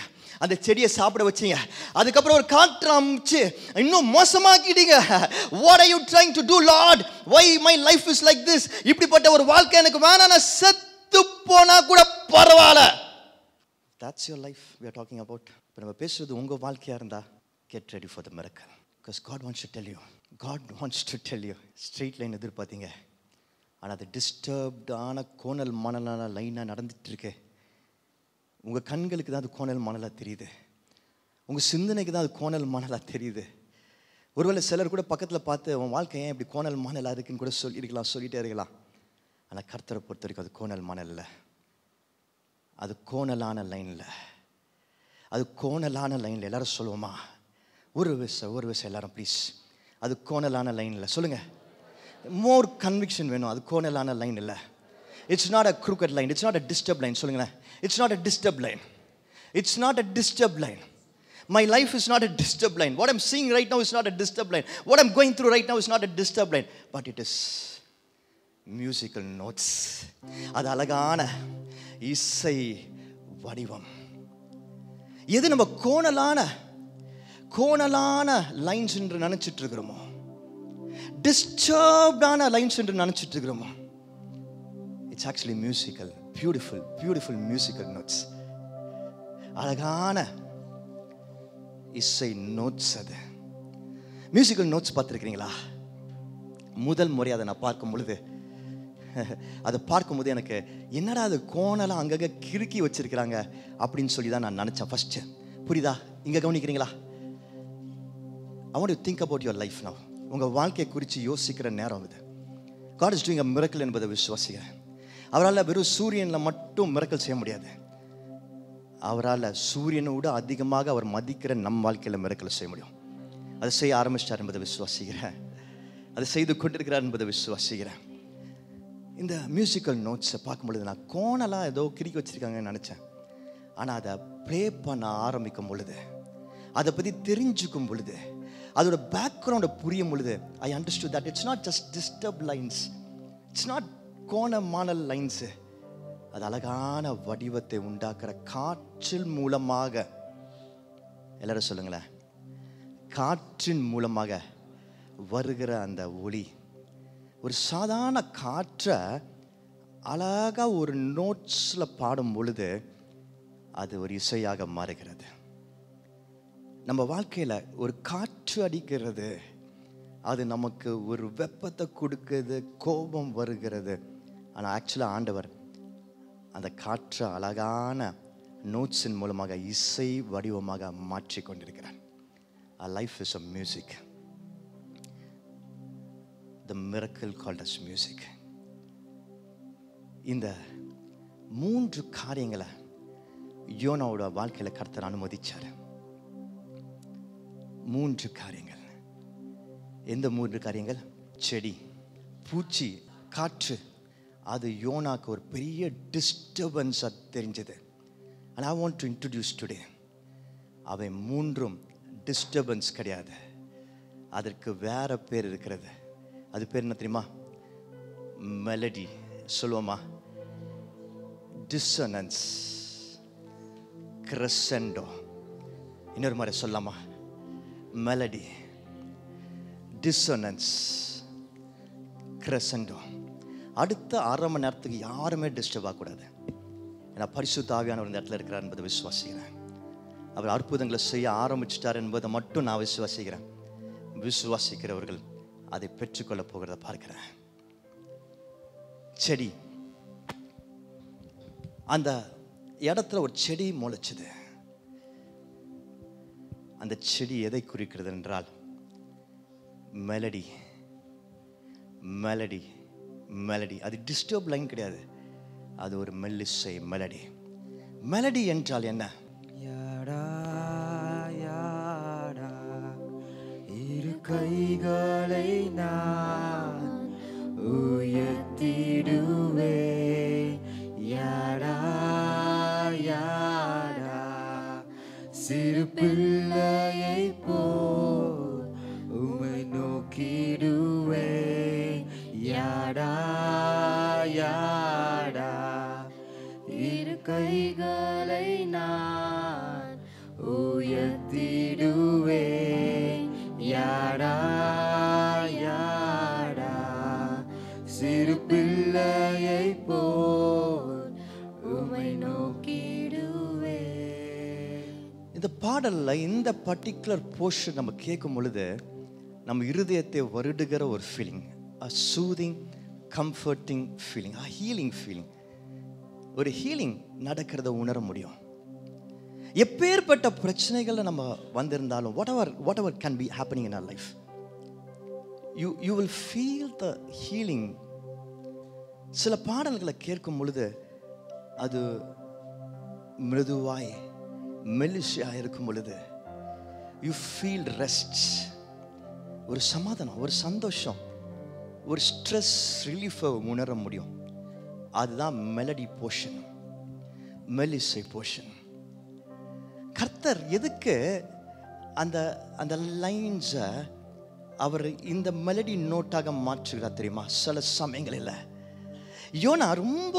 Speaker 1: அந்த செடியை சாப்பிட வச்சிங்க, அதுக்கப்புறம் ஒரு காற்று அமிச்சு இன்னும் மோசமாக்கிட்டீங்க. What are you trying to do, Lord? Why my life is like this? இப்படிப்பட்ட ஒரு வாழ்க்கை எனக்கு வேணாம், நான் செத்து போனா கூட பரவாயில்ல. That's your life we are talking about. இப்போ நம்ம பேசுறது உங்கள் வாழ்க்கையாக இருந்தால் get ready for the miracle. Because God wants to tell you, God wants to tell you, straight line எதிர்பார்த்தீங்க, ஆனால் அது டிஸ்டர்ப்டான கோணல் மணலான லைனாக நடந்துட்டு இருக்கு. உங்கள் கண்களுக்கு தான் அது கோணல் மணலாக தெரியுது, உங்கள் சிந்தனைக்கு தான் அது கோணல் மணலாக தெரியுது. ஒருவேளை சிலர் கூட பக்கத்தில் பார்த்து உன் வாழ்க்கை ஏன் இப்படி கோணல் மணலாக இருக்குன்னு கூட சொல்லிகிட்டே இருக்கலாம். ஆனால் கர்த்தரை பொறுத்த வரைக்கும் அது கோணல் மணல் இல்லை, அது கோணலான லைனில், அது கோணலான லைனில். எல்லாரும் சொல்லுவோமா? ஒரு விஷயம் எல்லாரும் ப்ளீஸ். அது கோணலான லைனில். சொல்லுங்கள், மோர் கன்விக்ஷன் வேணும். அது கோணலான லைன் இல்லை. It's not a crooked line, it's not a disturb line. சொல்லுங்களேன், it's not a disturb line, it's not a disturb line. My life is not a disturbed line. What I'm seeing right now is not a disturbed line. What I'm going through right now is not a disturbed line. But it is musical notes. அது அழகான இசை வடிவம். எது நம்ம கோணலான lines என்று நினைச்சிட்டு இருக்கிறோமோ, டிஸ்டர்ப்டான lines என்று நினைச்சிட்டு இருக்கிறோமோ, it's actually musical, beautiful musical notes. அழகான இசை நோட்ஸ் அது. மியூசிக்கல் நோட்ஸ் பார்த்துருக்கிறீங்களா? முதல் முறை அதை நான் பார்க்கும் பொழுது, அதை பார்க்கும்போது எனக்கு என்னடா அது கோணலாம் அங்கங்கே கிறுக்கி வச்சிருக்கிறாங்க அப்படின்னு சொல்லி தான் நான் நினச்சேன் ஃபஸ்ட்டு. புரியுதா? இங்கே கவனிக்கிறீங்களா? I want you to think about your life now. உங்கள் வாழ்க்கையை குறித்து யோசிக்கிற நேரம் இது. God is doing a miracle என்பதை விசுவாசிக்கிறேன். அவரால் வெறும் சூரியனில் மட்டும் மிரக்கல் செய்ய முடியாது. அவரால் சூரியனை விட அதிகமாக அவர் மதிக்கிற நம் வாழ்க்கையில் மிரக்கல் செய்ய முடியும். அதை செய்ய ஆரம்பிச்சிட்டார் என்பதை விசுவாசிக்கிறேன். அதை செய்து கொண்டிருக்கிறார் என்பதை விசுவாசிக்கிறேன். இந்த மியூசிக்கல் நோட்ஸை பார்க்கும்பொழுது நான் கோணலாம் ஏதோ கிறுக்கி வச்சுருக்காங்கன்னு நினச்சேன். ஆனால் அதை ப்ளே பண்ண ஆரம்பிக்கும் பொழுது, அதை பற்றி தெரிஞ்சுக்கும் பொழுது, அதோட பேக்ரவுண்டை புரியும் பொழுது, I understood that it's not just disturb lines, it's not கோணமான லைன்ஸு. அது அழகான வடிவத்தை உண்டாக்குற காற்றின் மூலமாக, எல்லாரும் சொல்லுங்களேன், காற்றின் மூலமாக வருகிற அந்த ஒளி, ஒரு சாதாரண காற்றை அழகாக ஒரு நோட்ஸில் பாடும் பொழுது அது ஒரு இசையாக மாறுகிறது. நம்ம வாழ்க்கையில் ஒரு காற்று அடிக்கிறது, அது நமக்கு ஒரு வெப்பத்தை கொடுக்குது, கோபம் வருகிறது. ஆனால் ஆக்சுவலாக ஆண்டவர் அந்த காற்றை அழகான நோட்ஸின் மூலமாக இசை வடிவமாக மாற்றி கொண்டிருக்கிறார். Our life is a music. The miracle called as music. இந்த 3 காரியங்களை யோனாவோட வாழ்க்கையில் கர்த்தர் அனுமதிச்சார். 3 காரியங்கள். எந்த 3 காரியங்கள்? செடி, பூச்சி, காற்று. அது யோனாக்கு ஒரு பெரிய டிஸ்டர்பன்ஸாக தெரிஞ்சது. And I want to introduce today, அவை 3ம் டிஸ்டர்பன்ஸ் கிடையாது, அதற்கு வேற பேர் இருக்கிறது. அது பேர் என்ன தெரியுமா? மெலடி. சொல்லுவோமா? டிசனன்ஸ், கிரெசெண்டோ. இன்னொரு மாதிரி சொல்லாமா? மெலடி, டிசனன்ஸ், கிரெசெண்டோ. அடுத்த 1/2 மணி நேரத்துக்கு யாருமே டிஸ்டர்ப் ஆகக்கூடாது. ஏன்னா பரிசுத்த ஆவியானவர் இந்த இடத்துல இருக்கிறார் என்பதை விசுவாசிக்கிறேன். அவர் அற்புதங்களை செய்ய ஆரம்பிச்சிட்டார் என்பதை மட்டும் நான் விசுவாசிக்கிறேன். விசுவாசிக்கிறவர்கள் அதை பெற்றுக்கொள்ள போகிறத பார்க்கிறேன். செடி, அந்த இடத்துல ஒரு செடி முளைச்சுது. அந்த செடி எதை குறிக்கிறது என்றால் மெலடி. Melody, melody. அது டிஸ்டர்ப் லைன் கிடையாது, அது ஒரு மெல்லிசை மெலடி. மெலடி என்றால் என்ன?
Speaker 4: யாடா யாடா இரு கைகளை நான் உயர்த்திடுவே. யாடா யாடா சிறு பிள்ளையை போல் உம்மை நோக்கிடுவே. யாடா யாடா இரு கைகளை நான் உயர்த்திடுவே. யாடா யாடா சிறு பிள்ளையை போல் உம்மை நோக்கிடுவே.
Speaker 1: இந்த பாடல்ல இந்த பர்டிகுலர் போர்ஷன் நம்ம கேட்கும் பொழுது நம்ம இருதயத்தை வருடுகிற ஒரு feeling, a soothing, comforting feeling, a healing feeling. ஒரு ஹீலிங் நடக்கிறத உணர முடியும். எப்பேற்பட்ட பிரச்சனைகள் நம்ம வந்திருந்தாலும், whatever can be happening in our life, you will feel the healing. சில பாடல்களை கேட்கும் பொழுது அது மிருதுவாய் மெல்லிசையாக இருக்கும் பொழுது யூ ஃபீல் ரெஸ்ட், ஒரு சமாதானம், ஒரு சந்தோஷம், ஒரு ஸ்ட்ரெஸ் ரிலீஃபை உணர முடியும். அதுதான் மெலடி போர்ஷன், மெல்லிசை போர்ஷன். கர்த்தர் எதுக்கு அந்த அந்த லைன்ஸை அவர் இந்த மெலடி நோட்டாக மாற்றுகிறார் தெரியுமா? சில சமயங்களில் யோனா ரொம்ப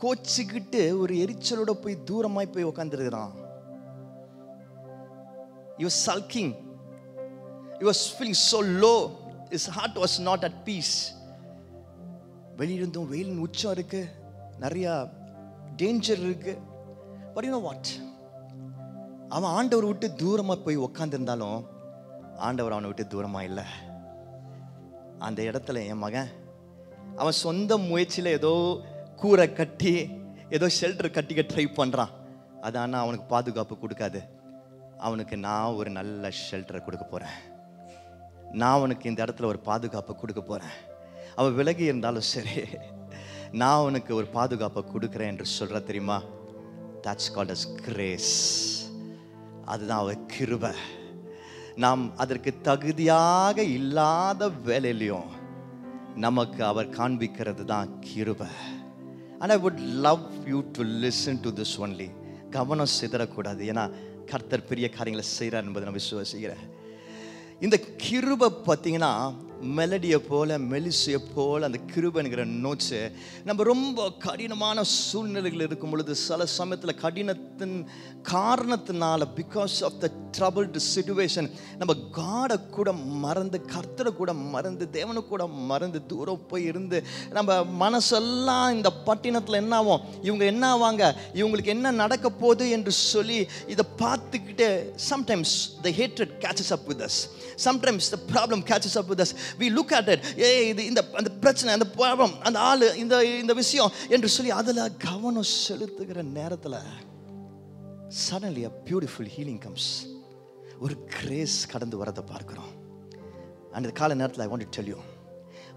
Speaker 1: கோச்சிக்கிட்டு ஒரு எரிச்சலோட போய் தூரமாய் போய் உட்காந்துருக்கிறான். He was sulking. He was feeling so low. His heart was not at peace. வெளியிருந்தும் வெயிலின் உச்சம் இருக்கு, நிறைய டேஞ்சர் இருக்கு. But you know what? அவன் ஆண்டவர் விட்டு தூரமாக போய் உட்காந்துருந்தாலும் ஆண்டவர் அவனை விட்டு தூரமாக இல்லை. அந்த இடத்துல என் மகன் அவன் சொந்த முயற்சியில் ஏதோ கூரை கட்டி ஏதோ ஷெல்டர் கட்டிக்க ட்ரை பண்ணுறான். அது ஆனால் அவனுக்கு பாதுகாப்பு கொடுக்காது. அவனுக்கு நான் ஒரு நல்ல ஷெல்டரை கொடுக்க போகிறேன். நான் அவனுக்கு இந்த இடத்துல ஒரு பாதுகாப்பை கொடுக்க போகிறேன். அவன் விலகி இருந்தாலும் சரி, நான் அவனுக்கு ஒரு பாதுகாப்பை கொடுக்குறேன் என்று சொல்கிற தெரியுமா? That's called as grace. அதுதான் அவ கிருபை. நாம் அதற்கு தகுதியாக இல்லாத வேலையிலையும் நமக்கு அவர் காண்பிக்கிறது தான் கிருபை. And I would love you to listen to this only. கவனம் சிதறக்கூடாது. ஏன்னா கர்த்தர் பெரிய காரியங்களை செய்கிறார் என்பதை நான் விசுவாசிக்கிறேன். இந்த கிருபை பார்த்தீங்கன்னா மெலடியை போல மெலிசையை போல அந்த கிருபைங்கிற நோட்ஸு நம்ம ரொம்ப கடினமான சூழ்நிலைகள் இருக்கும் பொழுது சில சமயத்தில் கடினத்தின் காரணத்தினால because of the troubled situation நம்ம காடை கூட மறந்து, கர்த்தரை கூட மறந்து, தேவனை கூட மறந்து தூரம் போய் இருந்து நம்ம மனசெல்லாம் இந்த பட்டினத்தில் என்ன ஆகும், இவங்க என்ன ஆவாங்க, இவங்களுக்கு என்ன நடக்க போகுது என்று சொல்லி இதை பார்த்துக்கிட்டு sometimes the hatred catches up with us. Sometimes the problem catches up with us. We look at it, இது இந்த அந்த பிரச்சனை, அந்த பாவம், அந்த ஆளு, இந்த விஷயம் என்று சொல்லி அதில் கவனம் செலுத்துகிற நேரத்தில் suddenly a beautiful healing comes. ஒரு கிரேஸ் கடந்து வரதை பார்க்கிறோம். அந்த கால நேரத்தில் I want to tell you,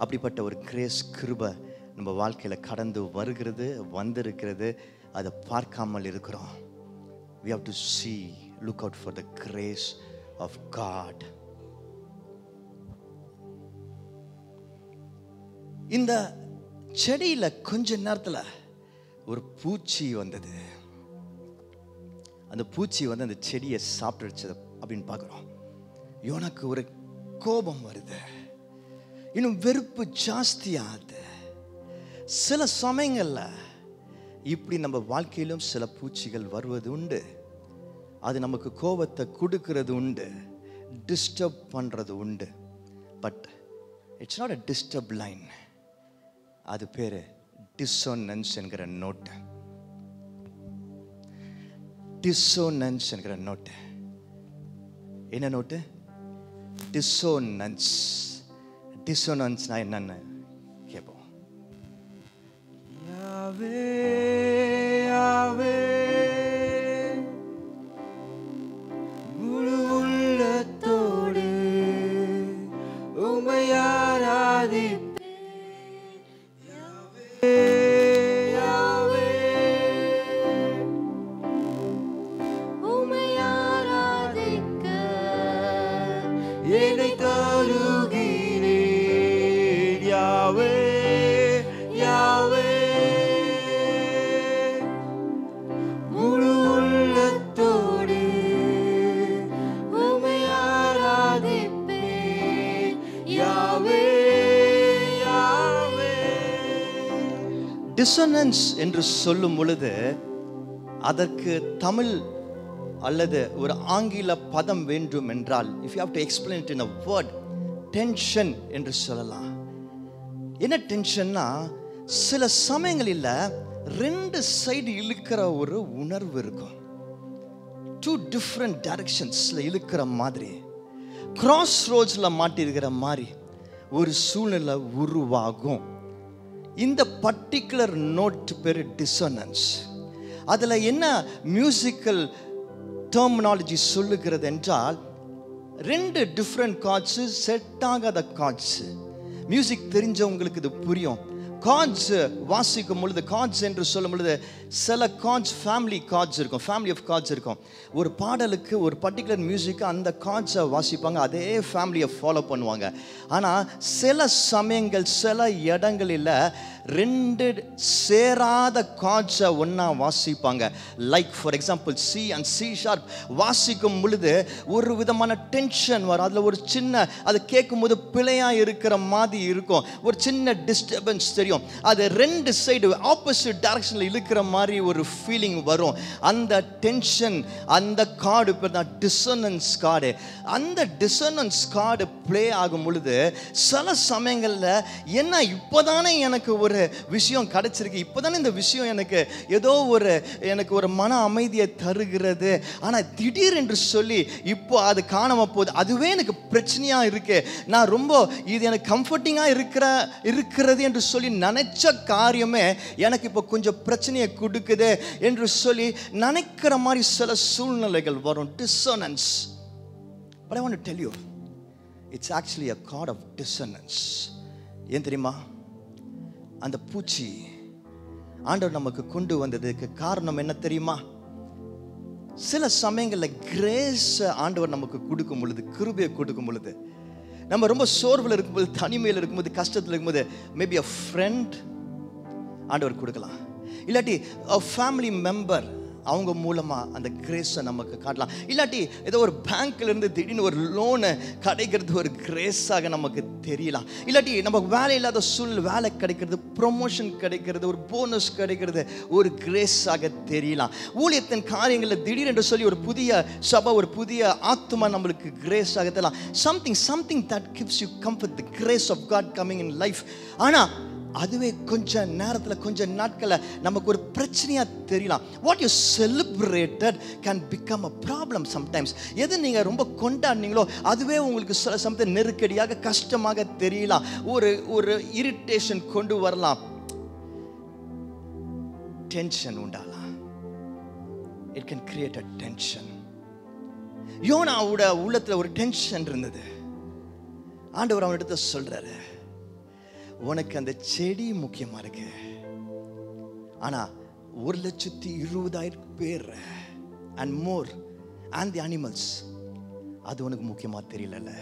Speaker 1: அப்படிப்பட்ட ஒரு கிரேஸ் கிருபை நம்ம வாழ்க்கையில் கடந்து வருகிறது, வந்திருக்கிறது. அதை பார்க்காமல் இருக்கிறோம். We have to see, look out for the grace of God. இந்த செடியில் கொஞ்ச நேரத்தில் ஒரு பூச்சி வந்தது. அந்த பூச்சி வந்து அந்த செடியை சாப்பிட்டுருச்சு அப்படின்னு பார்க்குறோம். எனக்கு ஒரு கோபம் வருது, இன்னும் வெறுப்பு ஜாஸ்தியாகுது. சில சமயங்களில் இப்படி நம்ம வாழ்க்கையிலும் சில பூச்சிகள் வருவது உண்டு. அது நமக்கு கோபத்தை கொடுக்கறது உண்டு, டிஸ்டர்ப் பண்ணுறது உண்டு. But it's not a disturb line. அது பேர் டிசோனன்ஸ் என்கிற நோட்டு. டிசோனன்ஸ் என்கிற நோட்டு. என்ன நோட்டு? டிசோனன்ஸ். டிசோனன்ஸ்னா என்னன்னு கேட்போம்.
Speaker 4: யாவே யாவே முழு உள்ளத்தோடு உம்மை ஆராதிப்பேன். யாவே உம்மை ஆராதிக்க என்னை தருகிறேன். யாவே யாவே முழு உள்ளத்தோடு உம்மை ஆராதிப்பேன். யாவே யாவே.
Speaker 1: டிசோனன்ஸ் என்று சொல்லும் பொழுது அதற்கு தமிழ் அல்லது ஒரு ஆங்கில பதம் வேண்டும் என்றால், if you have to explain it in a word, tension என்று சொல்லலாம். என்ன டென்ஷன்னா, சில சமயங்களில் ரெண்டு சைடு இழுக்கிற ஒரு உணர்வு இருக்கும். டூ டிஃப்ரெண்ட் டைரக்ஷன்ஸில் இழுக்கிற மாதிரி, கிராஸ் ரோட்ஸில் மாட்டிருக்கிற மாதிரி ஒரு சூழ்நிலை உருவாகும். இந்த பர்டிகுலர் நோட் பேர் டிசோனன்ஸ். அதில் என்ன மியூசிக்கல் டெர்மினாலஜி சொல்லுகிறது என்றால், ரெண்டு டிஃப்ரெண்ட் கார்ட்ஸு செட் ஆகாத கார்ட்ஸு. மியூசிக் தெரிஞ்சவங்களுக்கு இது புரியும். கார்ட்ஸ் வாசிக்கும் பொழுது, கார்ட்ஸ் என்று சொல்லும் பொழுது சில கார்ட்ஸ் ஃபேமிலி கார்ட்ஸ் இருக்கும், ஃபேமிலி ஆஃப் கார்ட்ஸ் இருக்கும். ஒரு பாடலுக்கு ஒரு பர்டிகுலர் மியூசிக்கு அந்த கார்ட்ஸை வாசிப்பாங்க, அதே ஃபேமிலியை ஃபாலோ பண்ணுவாங்க. ஆனால் சில சமயங்கள் சில இடங்களில் ரெண்டு சேராத கார்ட்ஸை ஒன்றா வாசிப்பாங்க. Like for example C and C sharp வாசிக்கும் பொழுது ஒரு விதமான டென்ஷன் வரும். அதில் ஒரு சின்ன, அது கேட்கும் போது பிழையாக இருக்கிற மாதிரி இருக்கும், ஒரு சின்ன டிஸ்டர்பன்ஸ் தெரியும். தெரியும், அது ரெண்டு சைடு ஆப்போசிட் டைரக்ஷனில் இழுக்கிற மாதிரி ஒரு ஃபீலிங் வரும். அந்த டென்ஷன், அந்த கார்டு இப்போ தான் டிசனன்ஸ் கார்டு. அந்த டிசனன்ஸ் கார்டு ப்ளே ஆகும் பொழுது சில சமயங்களில் என்ன இப்போதானே எனக்கு ஒரு விஷயம் கிடைச்சிருக்கு, இப்போதானே இந்த விஷயம் எனக்கு ஒரு மன அமைதியை தருகிறது, ஆனால் திடீர் என்று சொல்லி இப்போ அது காணாம போகுது, அதுவே எனக்கு பிரச்சனையாக இருக்கு, நான் ரொம்ப இது எனக்கு கம்ஃபர்டிங்காக இருக்கிறது என்று சொல்லி நினைச்ச காரியமே எனக்கு இப்போ கொஞ்சம் பிரச்சனையை கொடுக்குது என்று சொல்லி நினைக்கிற மாதிரி சில சூழ்நிலைகள் வரும். டிசனன்ஸ். But I want to tell you, it's actually a god of dissonance. ஏன் தெரியுமா? அந்த பூச்சி ஆண்டவர் நமக்கு கொண்டு வந்ததுக்கு காரணம் என்ன தெரியுமா? சில சமயங்களில் கிரேஸ் ஆண்டவர் நமக்கு கொடுக்கும் பொழுது, கிருபையை கொடுக்கும் பொழுது, நம்ம ரொம்ப சோர்வில் இருக்கும்போது, தனிமையில் இருக்கும்போது, கஷ்டத்தில் இருக்கும்போது, மேபி அ ஃப்ரெண்ட் ஆண்டவர் கொடுக்கலாம், இல்லாட்டி அ ஃபேமிலி மெம்பர் அவங்க மூலமாக அந்த கிரேஸை நமக்கு காட்டலாம், இல்லாட்டி ஏதோ ஒரு பேங்க்லேருந்து திடீர்னு ஒரு லோனை கிடைக்கிறது ஒரு கிரேஸாக நமக்கு தெரியலாம், இல்லாட்டி நமக்கு வேலை இல்லாத சூழ்நிலை வேலை கிடைக்கிறது, ப்ரொமோஷன் கிடைக்கிறது, ஒரு போனஸ் கிடைக்கிறது ஒரு கிரேஸாக தெரியலாம். ஊழியத்தின் காரியங்களில் திடீரென்று சொல்லி ஒரு புதிய சபை, ஒரு புதிய ஆத்மா நம்மளுக்கு கிரேஸாக தெரியலாம். Something that gives you comfort, the grace of God coming in life. ஆனால் அதுவே கொஞ்ச நேரத்தில், கொஞ்ச நாட்களில் நமக்கு ஒரு பிரச்சனையாக தெரியலாம். What you celebrated can become a problem sometimes. எது நீங்கள் ரொம்ப கொண்டாடினீங்களோ அதுவே உங்களுக்கு சில சமயத்தில் நெருக்கடியாக, கஷ்டமாக தெரியலாம், ஒரு இரிட்டேஷன் கொண்டு வரலாம், டென்ஷன் உண்டாகலாம். It can create a tension. யோனாவோட உள்ளத்தில் ஒரு டென்ஷன் இருந்தது. ஆண்டவர் அவனிடத்தை சொல்றாரு, உனக்கு அந்த செடி முக்கியமா இருக்கு, ஆனா 1,20,000 பேர் and more and the animals அது உனக்கு முக்கியமா தெரியல.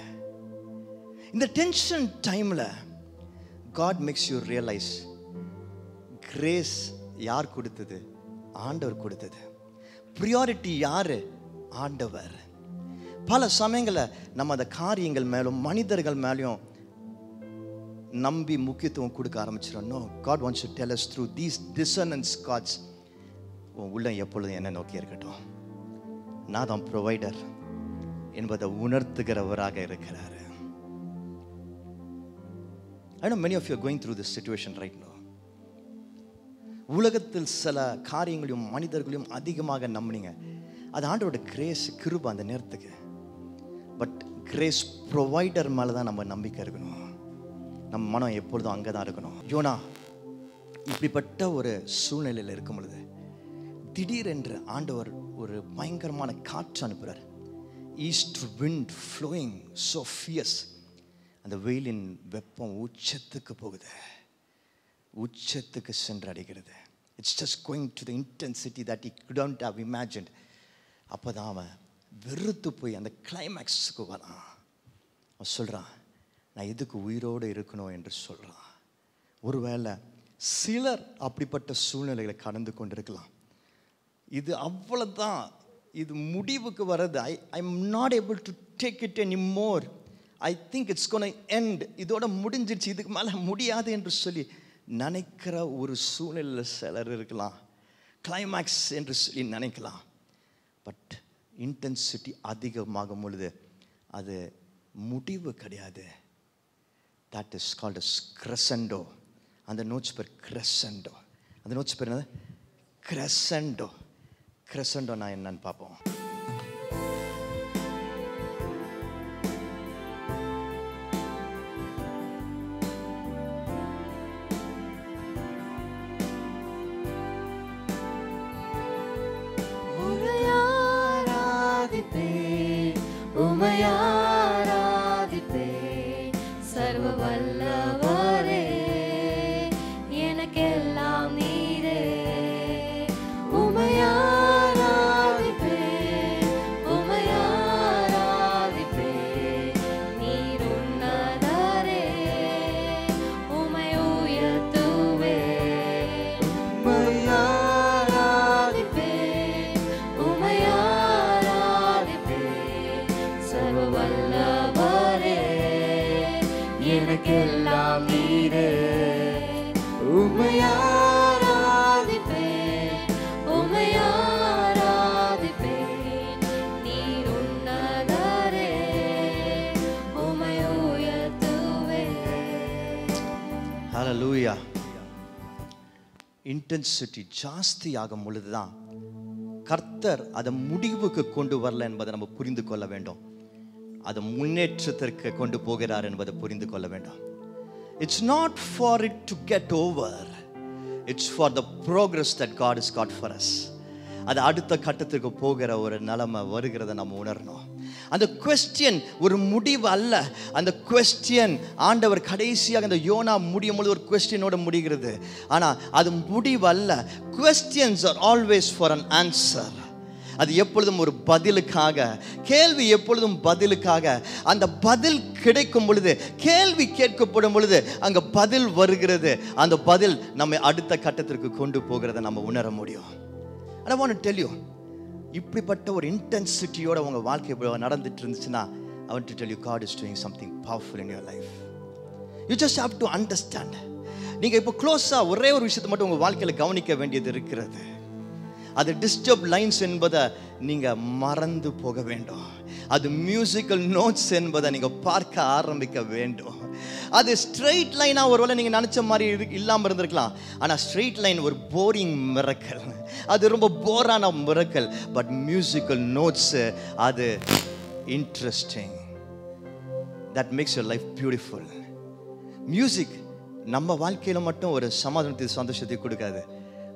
Speaker 1: இந்த டென்ஷன் டைம்ல God makes you realize grace யார் கொடுத்தது? ஆண்டவர் கொடுத்தது. பிரியாரிட்டி யாரு? ஆண்டவர். பல சமயங்களில் நம்ம அந்த காரியங்கள் மேலும் மனிதர்கள் மேலும் நம்பி முக்கியத்துவம் கொடுக்க ஆரம்பிச்சிடும். No, God wants to tell us through these dissonance cards, உன் உள்ள எப்பொழுதும் என்ன நோக்கி இருக்கட்டும், நான் தான் ப்ரொவைடர் என்பதை உணர்த்துகிறவராக இருக்கிறார். I know many of you are going through this situation right now. உலகத்தில் சில காரியங்களையும் மனிதர்களையும் அதிகமாக நம்பினீங்க, அது ஆண்டவரோட கிரேஸ், கிருபை அந்த நேரத்துக்கு. பட் கிரேஸ் ப்ரொவைடர் மேலே தான் நம்ம நம்பிக்கை இருக்கணும். நம்ம மனம் எப்பொழுதும் அங்கே தான் இருக்கணும். யோனா இப்படிப்பட்ட ஒரு சூழ்நிலையில் இருக்கும் பொழுது திடீரென்று ஆண்டவர் ஒரு பயங்கரமான காற்று அனுப்புகிறார். East wind flowing so fierce. அந்த வெயிலின் வெப்பம் உச்சத்துக்கு போகுது, உச்சத்துக்கு சென்றடைகிறது. It's just going to the intensity that he couldn't have imagined. அப்போ தான் அவன் வெறுத்து போய் அந்த கிளைமேக்ஸுக்கு வரான். அவன் சொல்கிறான், நான் எதுக்கு உயிரோடு இருக்கணும் என்று சொல்கிறான். ஒருவேளை சிலர் அப்படிப்பட்ட சூழ்நிலைகளை கடந்து கொண்டிருக்கலாம். இது அவ்வளோதான், இது முடிவுக்கு வர்றது. I am not able to take it any more. I think it's gonna end, இதோட முடிஞ்சிடுச்சு, இதுக்கு மேலே முடியாது என்று சொல்லி நினைக்கிற ஒரு சூழ்நிலையில் சிலர் இருக்கலாம். கிளைமேக்ஸ் என்று சொல்லி நினைக்கலாம். பட் இன்டென்சிட்டி அதிகமாகும் பொழுது அது முடிவு கிடையாது. That is called as crescendo. அந்த நோட்ஸ் பேர் crescendo. அந்த நோட்ஸ் பேர் என்னது? crescendo. crescendo நான் என்னன்னு பார்ப்போம்.
Speaker 4: உம்மை ஆராதிப்பேன், உம்மை ஆராதிப்பேன். நீர் உன்னதரே, உம்மை உயர்த்துவேன்.
Speaker 1: ஹல்லேலூயா. இன்டென்சிட்டி ஜாஸ்தி ஆகும் பொழுதுதான் கர்த்தர் அதை முடிவுக்கு கொண்டு வரல என்பதை நம்ம புரிந்து கொள்ள வேண்டும். அதை முன்னேற்றத்திற்கு கொண்டு போகிறார் என்பதை புரிந்து கொள்ள வேண்டும். It's not for it to get over. It's for the progress that God has got for us. அது அடுத்த கட்டத்துக்கு போகிற ஒரு நிலைமை வருகிறத நம்ம உணரணும். அந்த கொஸ்டின் ஒரு முடிவு அல்ல. அந்த கொஸ்டின் ஆண்டவர் கடைசியாக அந்த யோனா முடியும் பொழுது ஒரு கொஸ்டினோட முடிகிறது. ஆனால் அது முடிவு அல்ல. Questions are always for an answer. அது எப்பொழுதும் ஒரு பதிலுக்காக, கேள்வி எப்பொழுதும் பதிலுக்காக. அந்த பதில் கிடைக்கும் பொழுது, கேள்வி கேட்கப்படும் பொழுது அங்க பதில் வருகிறது. அந்த பதில் நம்மை அடுத்த கட்டத்திற்கு கொண்டு போகிறத நம்ம உணர முடியும். I want to tell you, இப்படிப்பட்ட ஒரு இன்டென்சிட்டியோட உங்க வாழ்க்கை நடந்துட்டு இருந்துச்சுன்னா, I want to tell you, God is doing something powerful in your life. You just have to understand. நீங்க இப்போ க்ளோஸா ஒரே ஒரு விஷயத்தை மட்டும் உங்க வாழ்க்கையில கவனிக்க வேண்டியது இருக்கிறது. அது டிஸ்டர்ப் லைன்ஸ் என்பதை நீங்க மறந்து போக வேண்டும். அது மியூசிக்கல் நோட்ஸ் என்பதை நீங்க பார்க்க ஆரம்பிக்க வேண்டும். அது ஸ்ட்ரெயிட் லைனா ஒருவேளை நீங்க நினைச்ச மாதிரி இல்லாம இருந்திருக்கலாம். ஆனா ஸ்ட்ரெயிட் லைன் ஒரு போரிங் மிரக்கல், அது ரொம்ப போரான மிரக்கல். பட் மியூசிக்கல் நோட்ஸ் அது interesting. That makes your life beautiful. Music நம்ம வாழ்க்கையில மட்டும் ஒரு சமாதானத்தை சந்தோஷத்தை கொடுக்காது.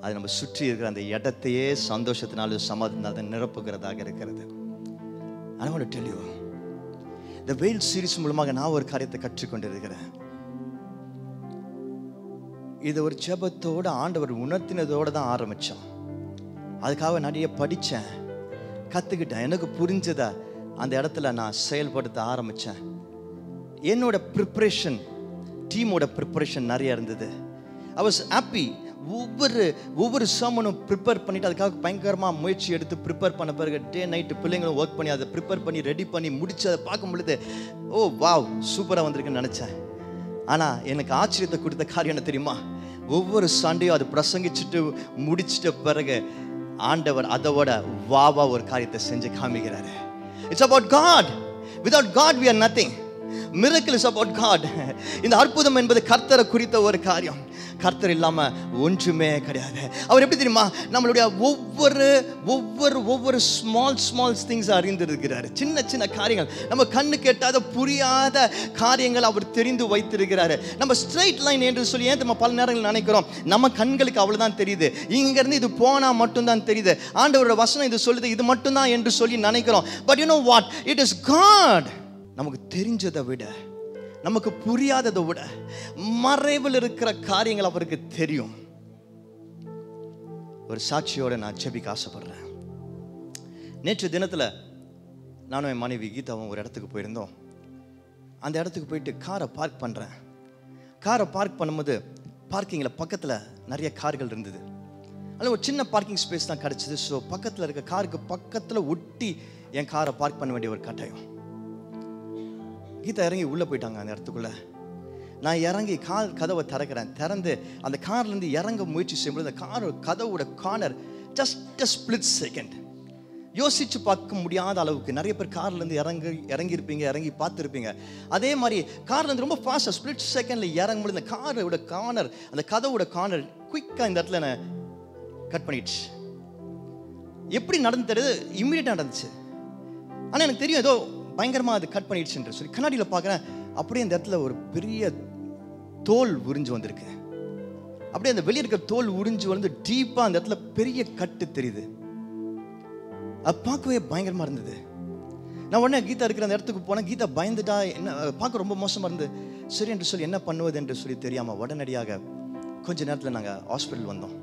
Speaker 1: அது நம்ம சுற்றி இருக்கிற அந்த இடத்தையே சந்தோஷத்தினாலும் சமாதானத்தால் நிரப்புகிறதாக இருக்கிறது. I want to tell you, இந்த வெயில் சீரிஸ் மூலமாக நான் ஒரு காரியத்தை கற்றுக்கொண்டிருக்கிறேன். இது ஒரு ஜெபத்தோட ஆண்டவர் உணர்த்தினதோடு தான் ஆரம்பித்தோம். அதுக்காக நிறைய படித்தேன், கற்றுக்கிட்டேன். எனக்கு புரிஞ்சதை அந்த இடத்துல நான் செயல்படுத்த ஆரம்பித்தேன். என்னோட ப்ரிப்ரேஷன், டீமோட ப்ரிப்ரேஷன் நிறைய இருந்தது. I was happy. ஒவ்வொரு சர்மனும் ப்ரிப்பேர் பண்ணிவிட்டு அதுக்காக பயங்கரமாக முயற்சி எடுத்து ப்ரிப்பேர் பண்ண பிறகு டே நைட்டு பிள்ளைங்களும் ஒர்க் பண்ணி அதை ப்ரிப்பேர் பண்ணி ரெடி பண்ணி முடிச்சு அதை பார்க்கும் பொழுது ஓ வாவ் சூப்பராக வந்திருக்குன்னு நினச்சேன். ஆனால் எனக்கு ஆச்சரியத்தை கொடுத்த காரியம் என்ன தெரியுமா? ஒவ்வொரு சண்டையும் அது பிரசங்கிச்சுட்டு முடிச்சிட்ட பிறகு ஆண்டவர் அதோட வாவா ஒரு காரியத்தை செஞ்சு காமிக்கிறாரு. It's about God. Without God we are nothing. Miracle is about God. இந்த அற்புதம் என்பது கர்த்தரை குறித்த ஒரு காரியம். கர்த்தர் இல்லாம ஒன்றுமே கிடையாது. அவர் எப்படி தெரியுமா? நம்மளுடைய ஒவ்வொரு ஸ்மால் திங்ஸ் அறிந்திருக்கிறார். சின்ன சின்ன காரியங்கள், நம்ம கண்ணு கேட்டாத புரியாத காரியங்கள் அவர் தெரிந்து வைத்திருக்கிறாரு. நம்ம ஸ்ட்ரெயிட் லைன் என்று சொல்லி ஏன் நம்ம பல நேரங்கள் நினைக்கிறோம், நம்ம கண்களுக்கு அவ்வளவுதான் தெரியுது, இங்க இருந்து இது போனா மட்டும்தான் தெரியுது, ஆண்டவரோட வசனம் இது சொல்லுது, இது மட்டும்தான் என்று சொல்லி நினைக்கிறோம். But you know what, it is God. நமக்கு தெரிஞ்சதை விட, நமக்கு புரியாததை விட மறைவில் இருக்கிற காரியங்கள் அவருக்கு தெரியும். ஒரு சாட்சியோட நான் ஜெபிக்க ஆசைப்படுறேன். நேற்று தினத்தில் நானும் என் மனைவி கீதாவும் ஒரு இடத்துக்கு போயிருந்தோம். அந்த இடத்துக்கு போயிட்டு காரை பார்க் பண்ணுறேன். காரை பார்க் பண்ணும்போது பார்க்கிங்கில் பக்கத்தில் நிறைய கார்கள் இருந்தது. அதில் ஒரு சின்ன பார்க்கிங் ஸ்பேஸ் தான் கிடச்சிது. ஸோ பக்கத்தில் இருக்க காருக்கு பக்கத்தில் ஒட்டி என் காரை பார்க் பண்ண வேண்டிய ஒரு கட்டாயம். கீதா இறங்கி உள்ளே போயிட்டாங்க அந்த இடத்துக்குள்ளே. நான் இறங்கி கதவை திறந்து அந்த கார்லேருந்து இறங்க முயற்சி செய்யும்போது அந்த கதவோட corner just a split second. யோசிச்சு பார்க்க முடியாத அளவுக்கு நிறைய பேர் கார்லேருந்து இறங்கியிருப்பீங்க, இறங்கி பார்த்துருப்பீங்க. அதே மாதிரி கார்லேருந்து ரொம்ப ஃபாஸ்ட்டாக ஸ்பிளிட் செகண்டில் இறங்கும்போது அந்த காரோட கார்னர், அந்த கதவோட கார்னர் குயிக்காக இந்த இடத்துல நான் கட் பண்ணிடுச்சு. எப்படி நடந்து தெரியுது? இம்மிடியட்டாக நடந்துச்சு. ஆனால் எனக்கு தெரியும் ஏதோ பயங்கரமாக அது கட் பண்ணிடுச்சுன்ற சொல்லி கண்ணாடியில் பார்க்குறேன். அப்படியே அந்த இடத்துல ஒரு பெரிய தோல் உறிஞ்சு வந்திருக்கு. அப்படியே அந்த வெளியே இருக்கிற தோல் உறிஞ்சு வந்து டீப்பாக அந்த இடத்துல பெரிய கட்டு தெரியுது. அது பார்க்கவே பயங்கரமாக இருந்தது. நான் உடனே கீதா இருக்கிற அந்த இடத்துக்கு போனேன். கீதா பயந்துட்டா, என்ன பார்க்க ரொம்ப மோசமாக இருந்தது. சரி என்று சொல்லி என்ன பண்ணுவது என்று சொல்லி தெரியாமல் உடனடியாக கொஞ்ச நேரத்தில் நாங்கள் ஹாஸ்பிட்டல் வந்தோம்.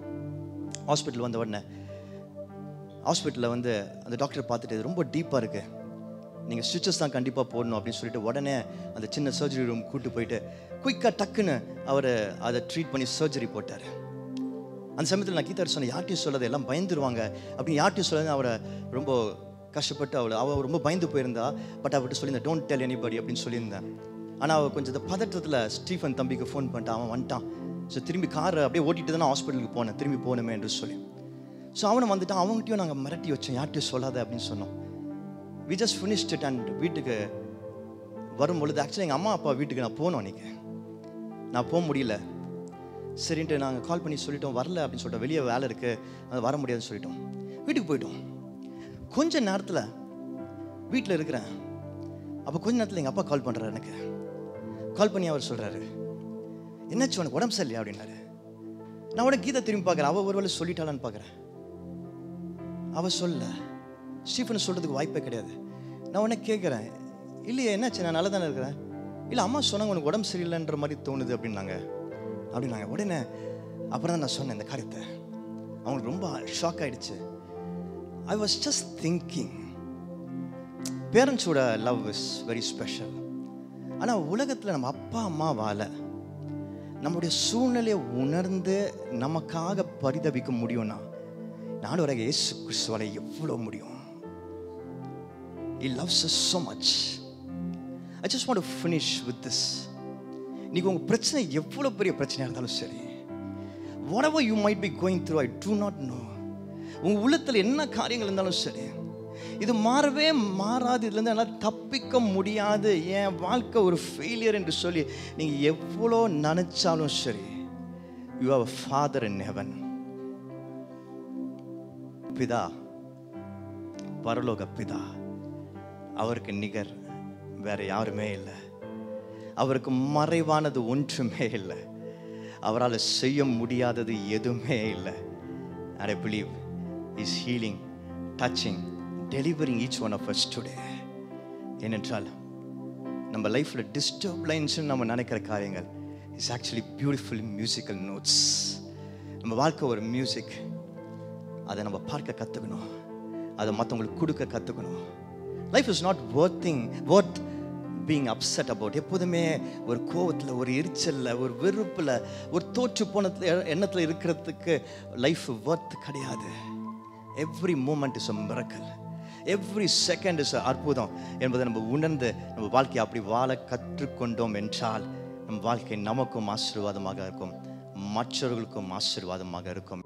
Speaker 1: ஹாஸ்பிட்டல் வந்த உடனே ஹாஸ்பிட்டலில் வந்து அந்த டாக்டர் பார்த்துட்டு இது ரொம்ப டீப்பாக இருக்குது, நீங்கள் ஸ்டிச்சஸ் தான் கண்டிப்பாக போடணும் அப்படின்னு சொல்லிட்டு உடனே அந்த சின்ன சர்ஜரி ரூம் கூப்பிட்டு போயிட்டு குயிக்காக டக்குன்னு அவர் அதை ட்ரீட் பண்ணி சர்ஜரி போட்டார். அந்த சமயத்தில் நான் கீதா சொன்னேன், யார்ட்டையும் சொல்லாத, எல்லாம் பயந்துருவாங்க அப்படின்னு யார்ட்டையும் சொல்லாத. அவரை ரொம்ப கஷ்டப்பட்டு அவள் ரொம்ப பயந்து போயிருந்தா. பட் அவர்கிட்ட சொல்லியிருந்தேன், டோன்ட் டெல் எனிபடி அப்படின்னு சொல்லியிருந்தேன். ஆனால் அவள் கொஞ்சம் பதற்றத்தில் ஸ்டீஃபன் தம்பிக்கு ஃபோன் பண்ணிட்டு அவன் வந்துட்டான். ஸோ திரும்பி காரை அப்படியே ஓட்டிட்டு தான் ஹாஸ்பிட்டலுக்கு போனேன், திரும்பி போகணுமே என்று சொல்லி. ஸோ அவனை வந்துட்டு அவங்ககிட்டயும் நாங்கள் மிரட்டி வச்சோம், யார்கிட்டையும் சொல்லாத அப்படின்னு சொன்னோம். We just finished it. And வீட்டுக்கு வரும்பொழுது ஆக்சுவலி எங்கள் அம்மா அப்பா வீட்டுக்கு நான் போனோம் அன்றைக்கி. நான் போக முடியல, சரின்ட்டு நாங்கள் கால் பண்ணி சொல்லிட்டோம், வரல அப்படின்னு சொல்லிட்டோம், வெளியே வேலை இருக்குது, அது வர முடியாதுன்னு சொல்லிட்டோம். வீட்டுக்கு போயிட்டோம். கொஞ்ச நேரத்தில் வீட்டில் இருக்கிறேன். அப்போ கொஞ்ச நேரத்தில் எங்கள் அப்பா கால் பண்ணுறாரு. எனக்கு கால் பண்ணி அவர் சொல்கிறாரு, என்னாச்சு உனக்கு உடம்பு சரியில்லையா அப்படின்னாரு. நான் உடனே கீதா திரும்பி பார்க்குறேன், அவள் ஒரு வேளை சொல்லிட்டாளான்னு பார்க்குறேன். அவள் சொல்ல, ஸ்டீஃபன் சொல்கிறதுக்கு வாய்ப்பே கிடையாது. நான் உடனே கேட்குறேன், இல்லையே என்னாச்சு, நான் நல்லா தானே இருக்கிறேன். இல்லை அம்மா சொன்னாங்க உனக்கு உடம்பு சரியில்லைன்ற மாதிரி தோணுது அப்படின்னாங்க. உடனே அப்புறம் தான் நான் சொன்னேன் இந்த காரியத்தை. அவங்களுக்கு ரொம்ப ஷாக் ஆகிடுச்சு. ஐ வாஸ் ஜஸ்ட் திங்கிங், பேரண்ட்ஸோட லவ் இஸ் வெரி ஸ்பெஷல். ஆனால் உலகத்தில் நம்ம அப்பா அம்மாவால் நம்முடைய சூழ்நிலையை உணர்ந்து நமக்காக பரிதவிக்க முடியும்னா ஆண்டவராக இயேசு கிறிஸ்துவால எவ்வளோ முடியும். He loves us so much. I just want to finish with this. நீங்க உங்க பிரச்சனை எவ்வளவு பெரிய பிரச்சனையா இருந்தாலும் சரி, whatever you might be going through, I do not know. உங்க உள்ளத்துல என்ன காரியங்கள் இருந்தாலும் சரி, இது மாறவே மாறாது, இதுல இருந்து என்னால் தப்பிக்க முடியாது, என் வாழ்க்கை ஒரு ஃபெயிலியர் என்று சொல்லி நீங்க எவ்வளோ நினைச்சாலும் சரி, you have a father in heaven. பிதா, பரலோக பிதா, அவருக்கு நிகர் வேற யாருமே இல்லை. அவருக்கு மறைவானது ஒன்றுமே இல்லை. அவரால் செய்ய முடியாதது எதுவுமே இல்லை. And I believe He's healing, touching, delivering each one of us today. ஏனென்றால் நம்ம லைஃப்பில் டிஸ்டர்ப் லைன்ஸ்னு நம்ம நினைக்கிற காரியங்கள் is actually beautiful musical notes. நம்ம வாழ்க்கை ஒரு மியூசிக். அதை நம்ம பார்க்க கற்றுக்கணும், அதை மற்றவங்களுக்கு கொடுக்க கற்றுக்கணும். Life is not worth being upset about. எப்போதுமே ஒரு கோவத்தில், ஒரு எரிச்சலில், ஒரு வெறுப்பில், ஒரு தோற்று போன எண்ணத்தில் இருக்கிறதுக்கு லைஃப் worth கிடையாது. Every moment is a miracle. Every second is அற்புதம் என்பதை நம்ம உணர்ந்து நம்ம வாழ்க்கையை அப்படி வாழ கற்றுக்கொண்டோம் என்றால் நம் வாழ்க்கை நமக்கும் ஆசீர்வாதமாக இருக்கும், மற்றவர்களுக்கும் ஆசீர்வாதமாக இருக்கும்.